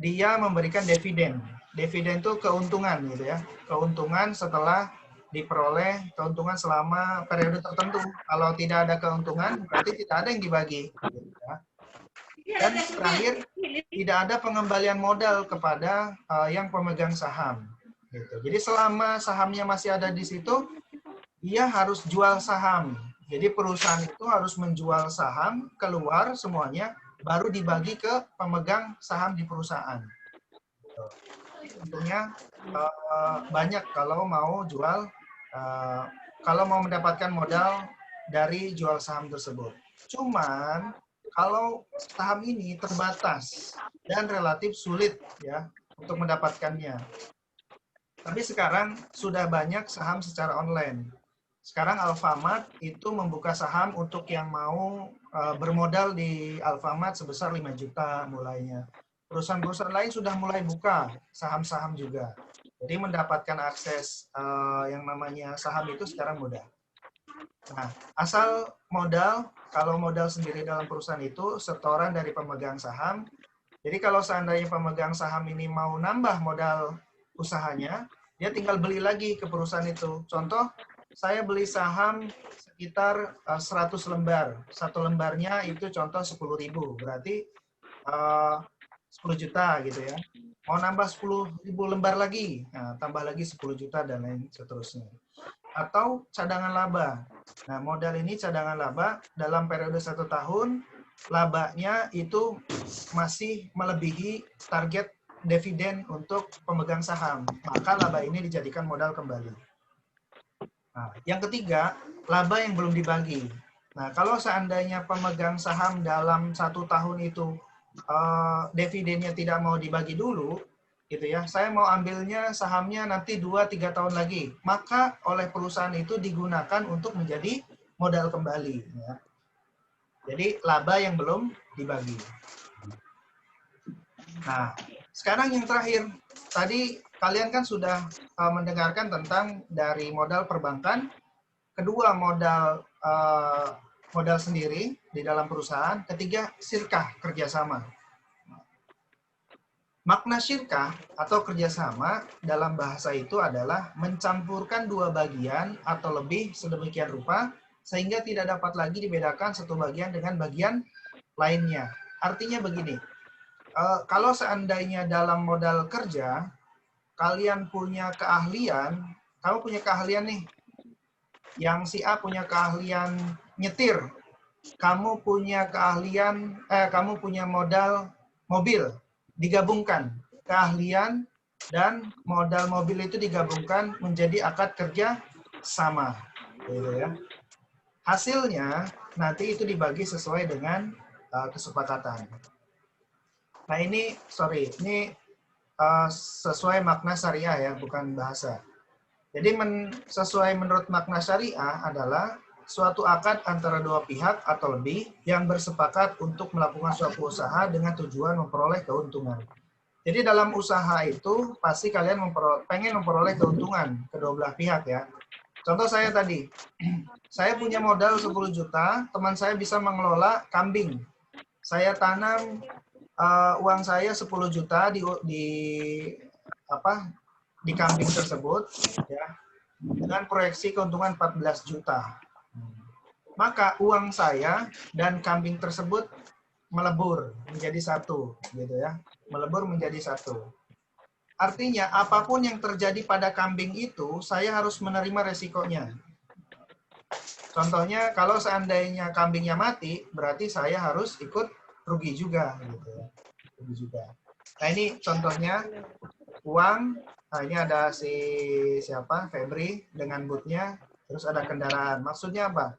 dia memberikan dividen. Dividen itu keuntungan gitu ya. Keuntungan setelah diperoleh, keuntungan selama periode tertentu. Kalau tidak ada keuntungan, berarti tidak ada yang dibagi. Gitu ya. Dan terakhir, tidak ada pengembalian modal kepada yang pemegang saham. Gitu. Jadi selama sahamnya masih ada di situ, ia harus jual saham. Jadi perusahaan itu harus menjual saham, keluar semuanya, baru dibagi ke pemegang saham di perusahaan. Tentunya banyak kalau mau jual, kalau mau mendapatkan modal dari jual saham tersebut. Cuman kalau saham ini terbatas dan relatif sulit ya untuk mendapatkannya. Tapi sekarang sudah banyak saham secara online. Sekarang Alfamart itu membuka saham untuk yang mau bermodal di Alfamart sebesar 5 juta mulainya. Perusahaan-perusahaan lain sudah mulai buka saham-saham juga. Jadi mendapatkan akses yang namanya saham itu sekarang mudah. Nah, asal modal, kalau modal sendiri dalam perusahaan itu setoran dari pemegang saham. Jadi kalau seandainya pemegang saham ini mau nambah modal usahanya, dia tinggal beli lagi ke perusahaan itu. Contoh, saya beli saham sekitar 100 lembar. Satu lembarnya itu contoh 10.000. Berarti 10 juta gitu ya. Mau nambah 10.000 lembar lagi, nah, tambah lagi 10 juta dan lain seterusnya. Atau cadangan laba. Nah, modal ini cadangan laba dalam periode 1 tahun, labanya itu masih melebihi target dividen untuk pemegang saham. Maka laba ini dijadikan modal kembali. Nah, yang ketiga, laba yang belum dibagi. Nah, kalau seandainya pemegang saham dalam 1 tahun itu dividennya tidak mau dibagi dulu, gitu ya, saya mau ambilnya sahamnya nanti 2-3 tahun lagi, maka oleh perusahaan itu digunakan untuk menjadi modal kembali. Ya. Jadi laba yang belum dibagi. Nah, sekarang yang terakhir, tadi kalian kan sudah mendengarkan tentang dari modal perbankan, kedua modal sendiri di dalam perusahaan, ketiga sirkah kerjasama. Makna syirkah atau kerjasama dalam bahasa itu adalah mencampurkan dua bagian atau lebih sedemikian rupa sehingga tidak dapat lagi dibedakan satu bagian dengan bagian lainnya. Artinya begini, kalau seandainya dalam modal kerja, kalian punya keahlian, kamu punya keahlian nih, yang si A punya keahlian nyetir, kamu punya keahlian, kamu punya modal mobil, digabungkan keahlian dan modal mobil itu digabungkan menjadi akad kerja sama, gitu ya. Hasilnya nanti itu dibagi sesuai dengan kesepakatan. Nah ini sesuai makna syariah ya, bukan bahasa. Jadi sesuai menurut makna syariah adalah suatu akad antara dua pihak atau lebih yang bersepakat untuk melakukan suatu usaha dengan tujuan memperoleh keuntungan. Jadi dalam usaha itu pasti kalian pengen memperoleh keuntungan kedua belah pihak ya. Contoh saya tadi, saya punya modal 10 juta, teman saya bisa mengelola kambing. Saya tanam uang saya 10 juta di kambing tersebut ya, dengan proyeksi keuntungan 14 juta. Maka uang saya dan kambing tersebut melebur menjadi satu, gitu ya. Melebur menjadi satu. Artinya apapun yang terjadi pada kambing itu, saya harus menerima resikonya. Contohnya kalau seandainya kambingnya mati, berarti saya harus ikut rugi juga, gitu ya. Rugi juga. Nah ini contohnya uang. Nah ini ada siapa? Febri dengan bootnya, terus ada kendaraan. Maksudnya apa?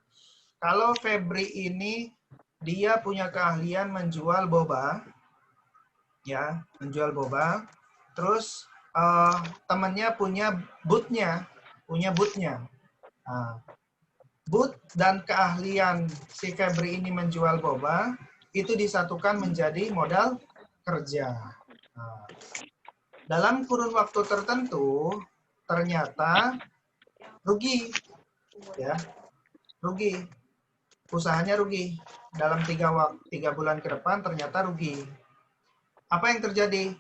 Kalau Febri ini dia punya keahlian menjual boba, ya, menjual boba. Terus temannya punya bootnya. Nah, boot dan keahlian si Febri ini menjual boba itu disatukan menjadi modal kerja. Nah, dalam kurun waktu tertentu ternyata rugi, ya, rugi. Usahanya rugi. Dalam 3 bulan ke depan ternyata rugi. Apa yang terjadi?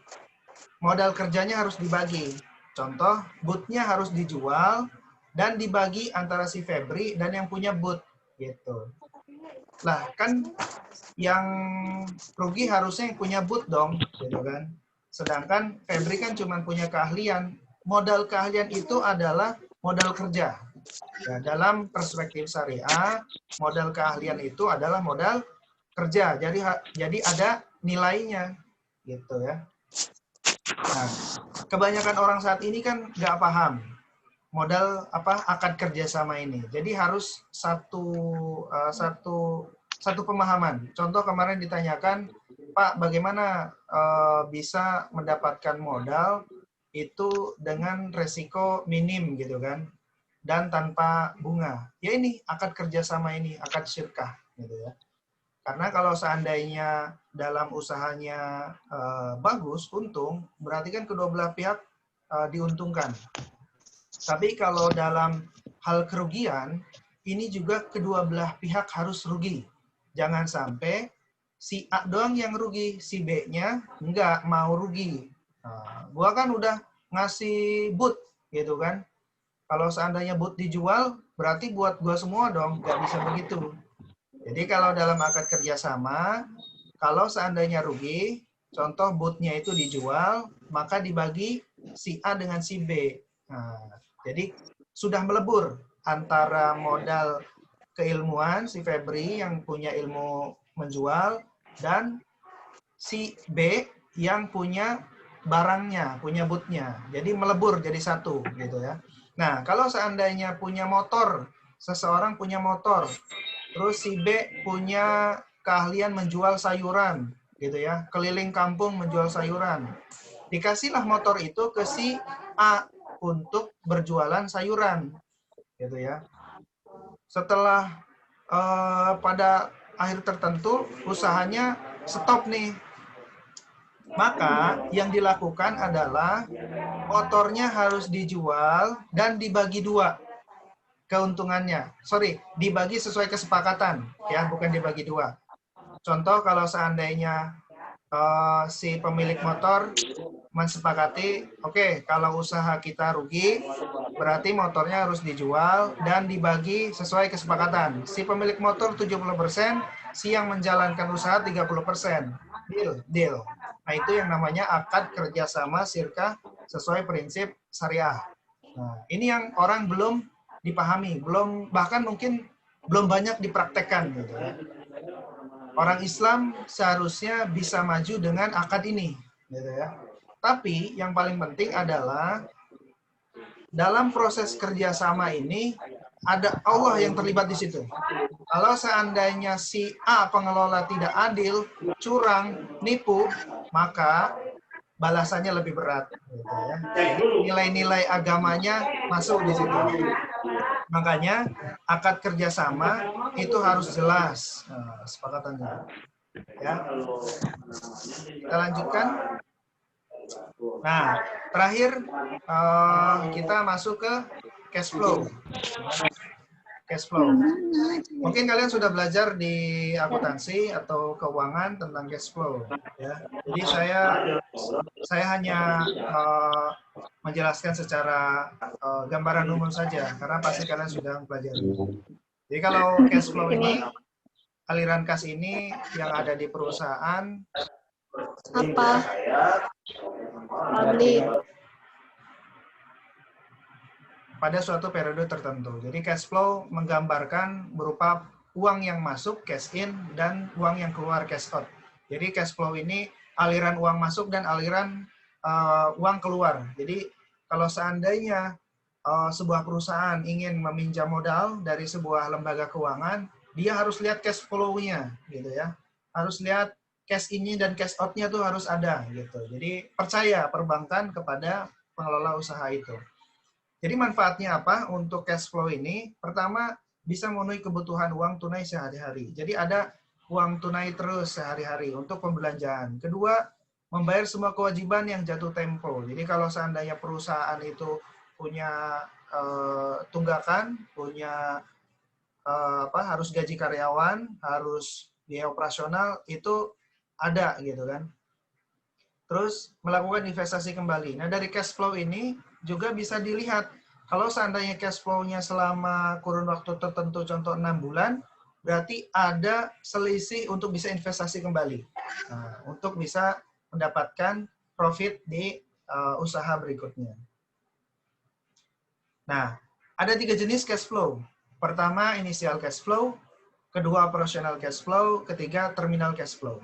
Modal kerjanya harus dibagi. Contoh, bootnya harus dijual dan dibagi antara si Febri dan yang punya boot. Gitu. Lah, kan yang rugi harusnya yang punya boot dong. Gitu kan. Sedangkan Febri kan cuma punya keahlian. Modal keahlian itu adalah modal kerja. Ya, dalam perspektif syariah, modal keahlian itu adalah modal kerja. Jadi ada nilainya, gitu ya. Nah, kebanyakan orang saat ini kan nggak paham modal akad kerjasama ini. Jadi harus satu pemahaman. Contoh kemarin ditanyakan, Pak, bagaimana bisa mendapatkan modal itu dengan resiko minim, gitu kan? Dan tanpa bunga. Ya ini akad kerjasama ini, akad syirkah, gitu ya. Karena kalau seandainya dalam usahanya bagus, untung, berarti kan kedua belah pihak diuntungkan. Tapi kalau dalam hal kerugian, ini juga kedua belah pihak harus rugi. Jangan sampai si A doang yang rugi, si B-nya nggak mau rugi. Nah, gua kan udah ngasih boot, gitu kan. Kalau seandainya boot dijual, berarti buat gua semua dong, nggak bisa begitu. Jadi kalau dalam akad kerjasama, kalau seandainya rugi, contoh bootnya itu dijual, maka dibagi si A dengan si B. Nah, jadi sudah melebur antara modal keilmuan si Febri yang punya ilmu menjual dan si B yang punya barangnya, punya bootnya. Jadi melebur jadi satu, gitu ya. Nah, kalau seandainya punya motor, seseorang punya motor, terus si B punya keahlian menjual sayuran, gitu ya, keliling kampung menjual sayuran. Dikasihlah motor itu ke si A untuk berjualan sayuran, gitu ya. Setelah pada akhir tertentu usahanya stop nih. Maka yang dilakukan adalah motornya harus dijual dan dibagi dua keuntungannya. Dibagi sesuai kesepakatan, ya, bukan dibagi dua. Contoh kalau seandainya si pemilik motor mensepakati, oke, kalau usaha kita rugi, berarti motornya harus dijual dan dibagi sesuai kesepakatan. Si pemilik motor 70%, si yang menjalankan usaha 30%. Deal. Nah, itu yang namanya akad kerjasama syirkah sesuai prinsip syariah. Nah, ini yang orang belum dipahami, bahkan mungkin belum banyak dipraktekkan gitu ya. Orang Islam seharusnya bisa maju dengan akad ini, gitu ya. Tapi yang paling penting adalah dalam proses kerjasama ini ada Allah yang terlibat di situ. Kalau seandainya si A pengelola tidak adil, curang, nipu, maka balasannya lebih berat. Gitu ya. Nilai-nilai agamanya masuk di situ. Makanya akad kerjasama itu harus jelas sepakatannya. Ya. Kita lanjutkan. Nah, terakhir kita masuk ke cash flow. Cash flow. Mungkin kalian sudah belajar di akuntansi atau keuangan tentang cash flow. Ya. Jadi saya hanya menjelaskan secara gambaran umum saja, karena pasti kalian sudah mempelajari. Jadi kalau cash flow ini, aliran kas ini yang ada di perusahaan Apa? Publik. pada suatu periode tertentu. Jadi cash flow menggambarkan berupa uang yang masuk, cash in, dan uang yang keluar, cash out. Jadi cash flow ini aliran uang masuk dan aliran uang keluar. Jadi kalau seandainya sebuah perusahaan ingin meminjam modal dari sebuah lembaga keuangan, dia harus lihat cash flow-nya, gitu ya. Harus lihat cash in-nya dan cash out-nya tuh harus ada, gitu. Jadi percaya perbankan kepada pengelola usaha itu. Jadi manfaatnya apa untuk cash flow ini? Pertama, bisa memenuhi kebutuhan uang tunai sehari-hari. Jadi ada uang tunai terus sehari-hari untuk pembelanjaan. Kedua, membayar semua kewajiban yang jatuh tempo. Jadi kalau seandainya perusahaan itu punya tunggakan, punya harus gaji karyawan, harus biaya operasional, itu ada gitu kan. Terus melakukan investasi kembali. Nah, dari cash flow ini juga bisa dilihat, kalau seandainya cash flow-nya selama kurun waktu tertentu, contoh 6 bulan, berarti ada selisih untuk bisa investasi kembali. Nah, untuk bisa mendapatkan profit di usaha berikutnya. Nah, ada 3 jenis cash flow. Pertama, initial cash flow. Kedua, operational cash flow. Ketiga, terminal cash flow.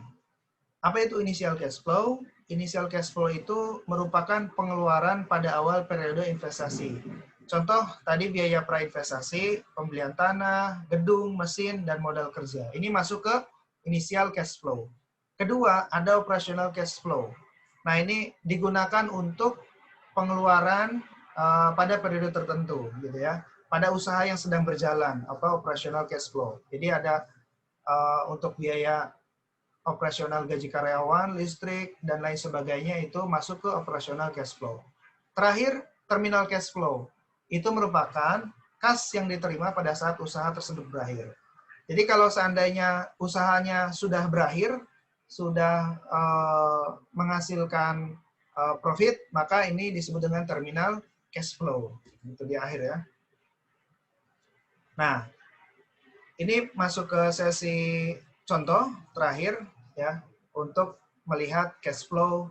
Apa itu initial cash flow? Initial cash flow itu merupakan pengeluaran pada awal periode investasi. Contoh, tadi biaya prainvestasi, pembelian tanah, gedung, mesin, dan modal kerja. Ini masuk ke initial cash flow. Kedua, ada operational cash flow. Nah, ini digunakan untuk pengeluaran pada periode tertentu, gitu ya. Pada usaha yang sedang berjalan, atau operational cash flow. Jadi ada untuk biaya operasional gaji karyawan, listrik, dan lain sebagainya itu masuk ke operational cash flow. Terakhir, terminal cash flow. Itu merupakan kas yang diterima pada saat usaha tersebut berakhir. Jadi kalau seandainya usahanya sudah berakhir, sudah menghasilkan profit, maka ini disebut dengan terminal cash flow. Itu di akhir ya. Nah, ini masuk ke sesi contoh terakhir ya, untuk melihat cash flow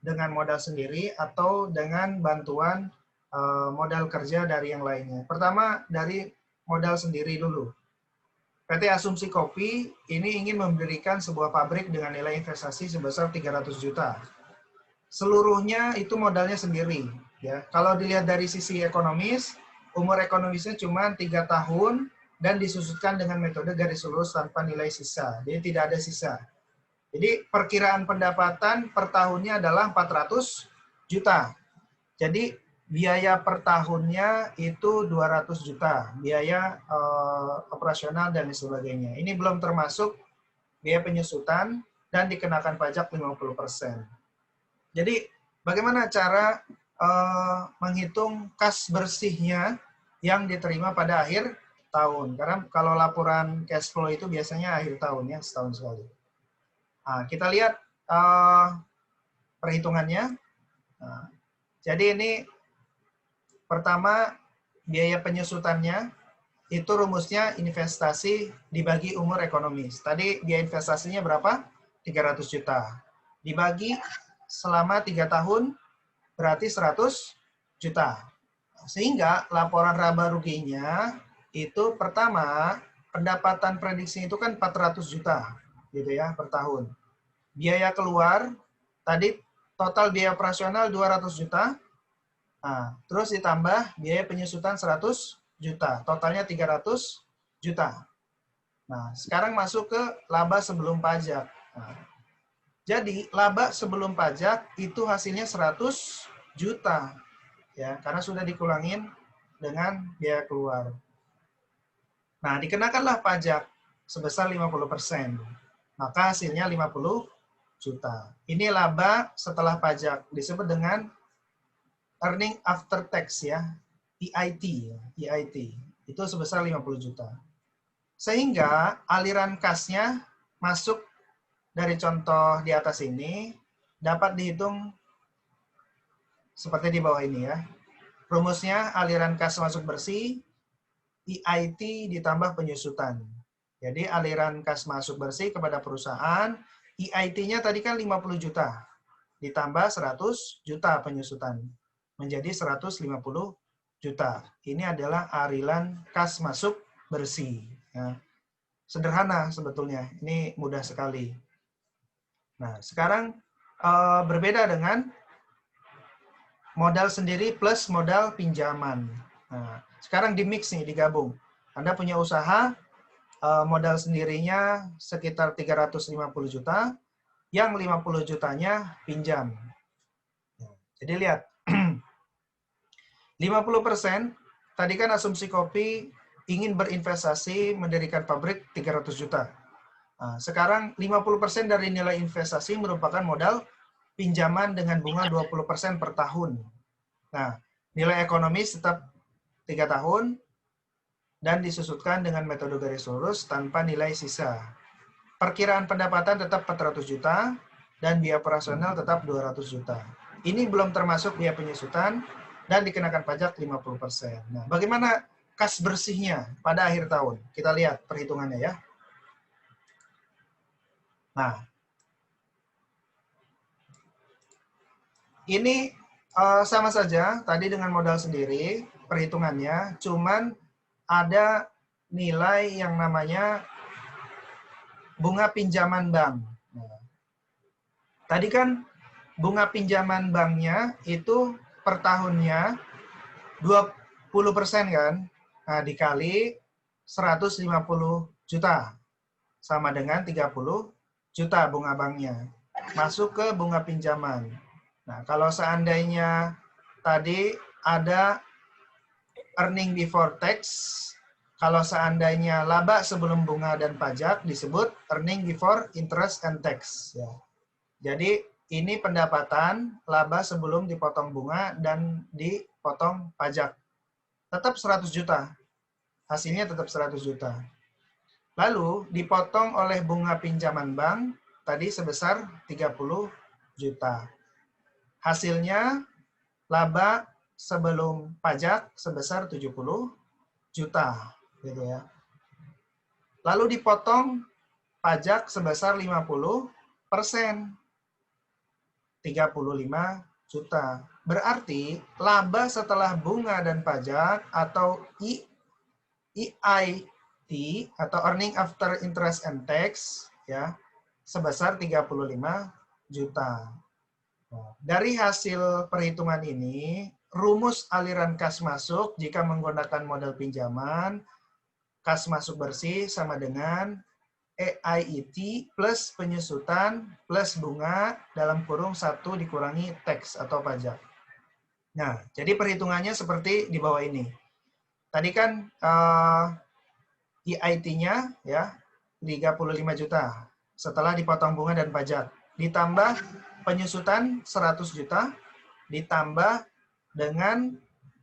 dengan modal sendiri atau dengan bantuan modal kerja dari yang lainnya. Pertama, dari modal sendiri dulu. PT Asumsi Kopi ini ingin mendirikan sebuah pabrik dengan nilai investasi sebesar 300 juta. Seluruhnya itu modalnya sendiri. Ya. Kalau dilihat dari sisi ekonomis, umur ekonomisnya cuma 3 tahun dan disusutkan dengan metode garis lurus tanpa nilai sisa. Jadi tidak ada sisa. Jadi perkiraan pendapatan per tahunnya adalah 400 juta. Jadi biaya per tahunnya itu 200 juta. Biaya operasional dan sebagainya. Ini belum termasuk biaya penyusutan dan dikenakan pajak 50%. Jadi bagaimana cara menghitung kas bersihnya yang diterima pada akhir tahun? Karena kalau laporan cash flow itu biasanya akhir tahun ya, setahun sekali. Nah, kita lihat perhitungannya. Nah, jadi ini pertama biaya penyusutannya itu rumusnya investasi dibagi umur ekonomis. Tadi biaya investasinya berapa? 300 juta. Dibagi selama 3 tahun berarti 100 juta. Sehingga laporan laba ruginya itu pertama pendapatan prediksi itu kan 400 juta gitu ya per tahun. Biaya keluar tadi total biaya operasional 200 juta. Nah, terus ditambah biaya penyusutan 100 juta. Totalnya 300 juta. Nah, sekarang masuk ke laba sebelum pajak. Nah, jadi laba sebelum pajak itu hasilnya 100 juta. Ya, karena sudah dikurangin dengan biaya keluar. Nah, dikenakanlah pajak sebesar 50%. Maka hasilnya 50 juta. Ini laba setelah pajak, disebut dengan earning after tax ya, EIT. Itu sebesar 50 juta. Sehingga aliran kasnya masuk dari contoh di atas ini dapat dihitung seperti di bawah ini ya. Rumusnya aliran kas masuk bersih, EIT ditambah penyusutan. Jadi aliran kas masuk bersih kepada perusahaan, EIT-nya tadi kan 50 juta, ditambah 100 juta penyusutan, menjadi 150 juta. Ini adalah aliran kas masuk bersih. Ya. Sederhana sebetulnya, ini mudah sekali. Nah, sekarang berbeda dengan modal sendiri plus modal pinjaman. Nah, sekarang di mix nih, digabung. Anda punya usaha, modal sendirinya sekitar 350 juta, yang 50 jutanya pinjam. Jadi lihat, 50%, tadi kan asumsi kopi ingin berinvestasi mendirikan pabrik 300 juta. Nah, sekarang 50% dari nilai investasi merupakan modal pinjaman dengan bunga 20% per tahun. Nah, nilai ekonomis tetap 3 tahun dan disusutkan dengan metode garis lurus tanpa nilai sisa. Perkiraan pendapatan tetap 400 juta dan biaya operasional tetap 200 juta. Ini belum termasuk biaya penyusutan dan dikenakan pajak 50%. Nah, bagaimana kas bersihnya pada akhir tahun? Kita lihat perhitungannya ya. Nah, ini sama saja tadi dengan modal sendiri perhitungannya, cuman ada nilai yang namanya bunga pinjaman bank. Nah, tadi kan bunga pinjaman banknya itu per tahunnya 20% kan? Nah, dikali 150 juta sama dengan 30 juta bunga banknya. Masuk ke bunga pinjaman. Nah, kalau seandainya tadi ada earning before tax, kalau seandainya laba sebelum bunga dan pajak disebut earning before interest and tax. Ya. Jadi ini pendapatan laba sebelum dipotong bunga dan dipotong pajak. Tetap 100 juta. Hasilnya tetap 100 juta. Lalu dipotong oleh bunga pinjaman bank tadi sebesar 30 juta. Hasilnya laba sebelum pajak sebesar 70 juta, gitu ya. Lalu dipotong pajak sebesar 50%, 35 juta. Berarti laba setelah bunga dan pajak atau EIT atau earning after interest and tax ya sebesar 35 juta. Dari hasil perhitungan ini, rumus aliran kas masuk jika menggunakan modal pinjaman, kas masuk bersih sama dengan EIT plus penyusutan plus bunga dalam kurung 1 dikurangi tax atau pajak. Nah, jadi perhitungannya seperti di bawah ini. Tadi kan EIT-nya ya 35 juta setelah dipotong bunga dan pajak. Ditambah penyusutan 100 juta, ditambah dengan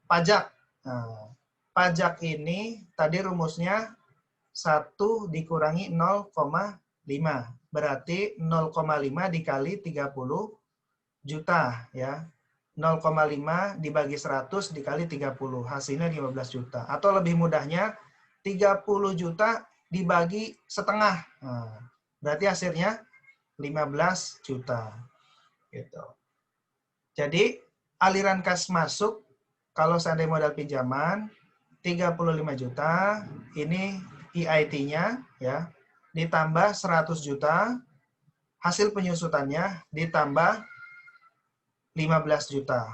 pajak. Nah, pajak ini tadi rumusnya 1 dikurangi 0,5. berarti 0,5 dikali 30 juta ya. 0,5 dibagi 100 dikali 30, hasilnya 15 juta. Atau lebih mudahnya 30 juta dibagi setengah. Nah, berarti hasilnya 15 juta. Gitu. Jadi aliran kas masuk kalau seandainya modal pinjaman 35 juta, ini EIT-nya ya, ditambah 100 juta, hasil penyusutannya ditambah 15 juta.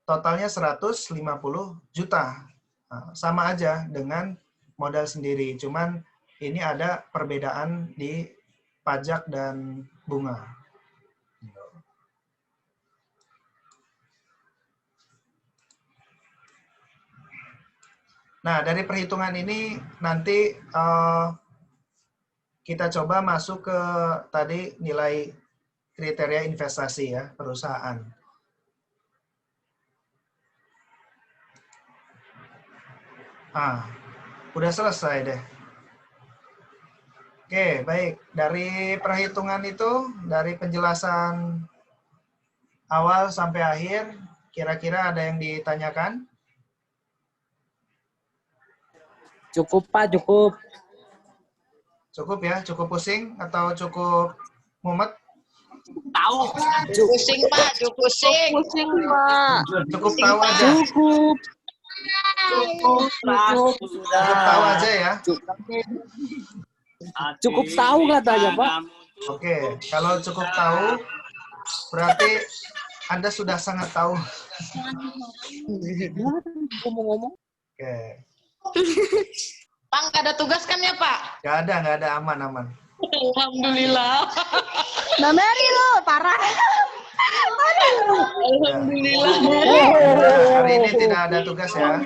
Totalnya 150 juta. Nah, sama aja dengan modal sendiri, cuman ini ada perbedaan di pajak dan bunga. Nah, dari perhitungan ini nanti kita coba masuk ke tadi nilai kriteria investasi ya, perusahaan. Udah selesai deh. Oke, baik. Dari perhitungan itu, dari penjelasan awal sampai akhir, kira-kira ada yang ditanyakan? Cukup, Pak, cukup. Cukup ya? Cukup pusing atau cukup mumet? Tahu. Pusing, Pak. Cukup pusing. Pusing, Pak. Cukup tahu aja? Cukup. Cukup. Cukup tahu aja ya? Cukup tahu katanya, Pak. Oke, kalau cukup tahu, berarti Anda sudah sangat tahu. Ngomong-ngomong. Oke. Pak, nggak ada tugas kan ya, Pak? Nggak ada, aman. Alhamdulillah. Mbak Mary lo, parah. Alhamdulillah. Hari ini tidak ada tugas ya?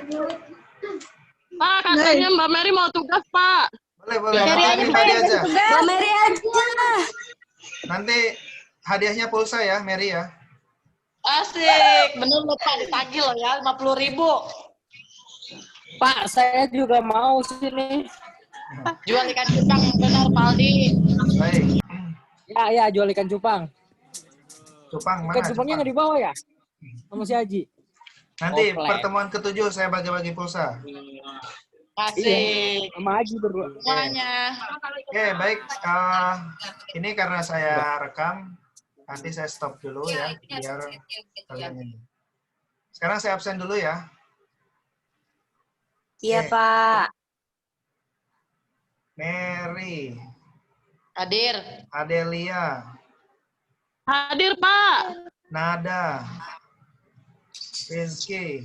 Pak, katanya Mbak Mary mau tugas, Pak. Boleh. Mary aja, Nanti aja. Mbak Mary aja. Nanti hadiahnya pulsa ya, Mary ya. Asik. Bener loh, Pak. Ditagih loh ya, 50.000. Pak, saya juga mau sini. Jual ikan cupang yang benar, Pak Aldi. Baik. Ya, jual ikan cupang. Cupang mana? Ikan cupangnya nggak dibawa ya? Sama si Haji. Nanti Komplek. pertemuan ke-7 saya bagi-bagi pulsa. Asik. Sama Haji berdua. Semuanya. Oke, baik. Ini karena saya rekam, nanti saya stop dulu ya, biar kalian ini. Sekarang saya absen dulu ya. Iya, Oke. Pak. Mary, Hadir. Adelia, Hadir, Pak. Nada, Rizky,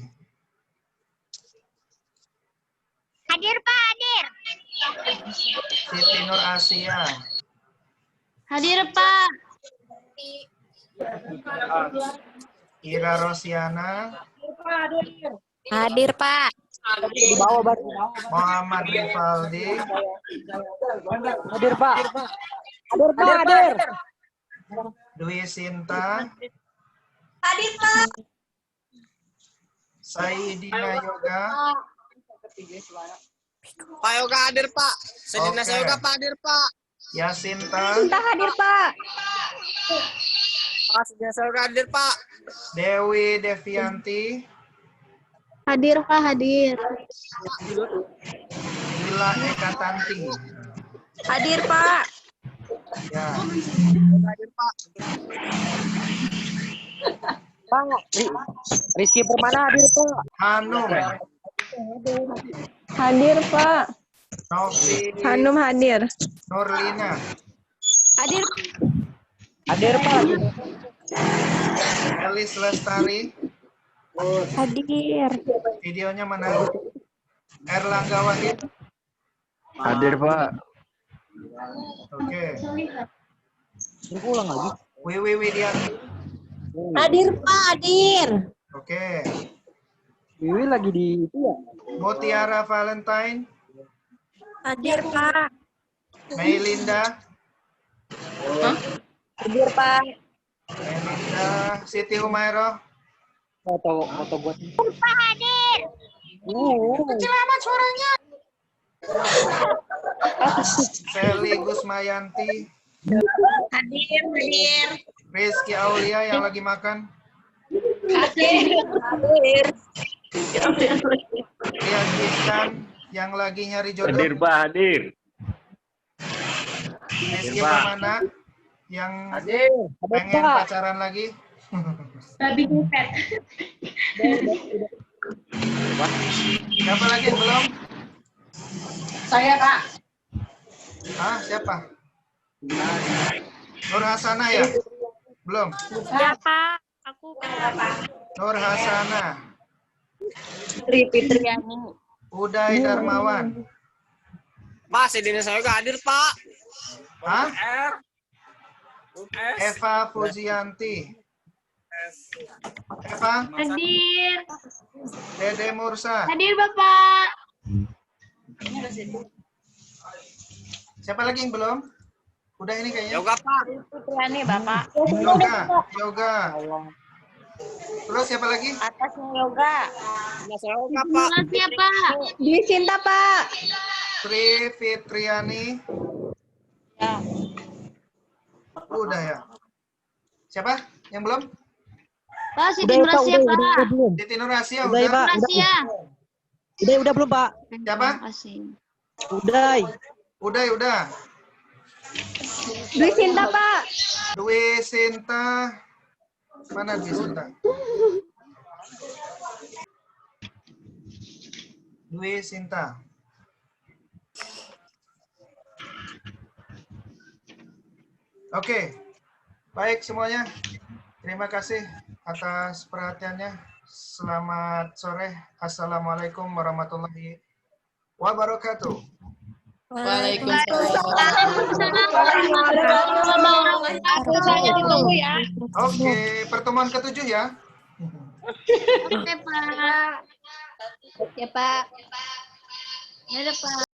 Hadir, Pak, hadir. Siti Nur Asia, Hadir, Pak. Ira Rosiana, Hadir, Pak. Dibawa baru. Muhammad Rivaldi, Hadir, Pak. Hadir, Pak. Hadir. Dwi Sinta, Hadir, Pak. Saidina Yoga, Pak Yoga hadir, Pak. Sayyidina Oke. Yoga Pak hadir, Pak. Yasinta, Kita hadir, Pak. Pak Sayyidina Yoga hadir, Pak. Dewi Devianti, Hadir, Pak, hadir. Lila Eka Tanti. Hadir, Pak. Ya, Hadir, Pak. Pak, Rizky Permana hadir, Pak. Hanum, Hadir, Pak. Novi, Hanum hadir. Nurlina, Hadir. Hadir, Pak. Elis Lestari, Hadir. videonya mana? Erlangga Wahid, Hadir, Pak. oke. Ulang lagi. Wiwi Widianti, Hadir, Pak, hadir. oke. Wiwi lagi di itu ya? Mutiara Valentine, Hadir, Pak. Meilinda, Hadir, Pak. Meilinda, Siti Humairo, Foto buat. Pak, hadir. Sally Gusmayanti, Hadir, hadir. Rizky Aulia yang lagi makan. Hadir. Rian Ihsan yang lagi nyari jodoh. Hadir Pak, hadir. Rizky Pak. Pamana yang Hadir pengen Pak. pacaran lagi. Babi ngepet. Siapa lagi yang belum? Saya, Kak. Ah, siapa? Nur Hasanah ya? Belum. Ya, Pak. Aku Pak. Nur Hasanah. Tri Fitriani. Uday Darmawan. Pak, sedina saya juga hadir, Pak. Hah? R. Eva Fuzianti. Eva, Hadir. Dede Mursa. Hadir Bapak. Siapa lagi yang belum? Udah ini kayaknya. Yoga, Pak. Fitriani Bapak. Yoga. Terus siapa lagi? Atasnya yoga. Sedina saya juga, Pak. Siapa? Dwi Sinta Pak. Tri Fitriani. Ya. Udah ya. Siapa? Yang belum? Pak, Siti Nurasia Pak. belum. Titi Nurasia Udah, udah. Pak. Nurasia. Udah belum, Pak? Siapa? Terima kasih. Udah. Udah. Dwi Sinta Pak. Dwi Sinta. Mana Dwi Sinta? Dwi Sinta. Oke. Baik semuanya. Terima kasih atas perhatiannya. Selamat sore. Assalamualaikum warahmatullahi wabarakatuh. Saya ditunggu ya. Oke, pertemuan ke-7 ya. Oke Pak. Oke Pak. Ya Pak.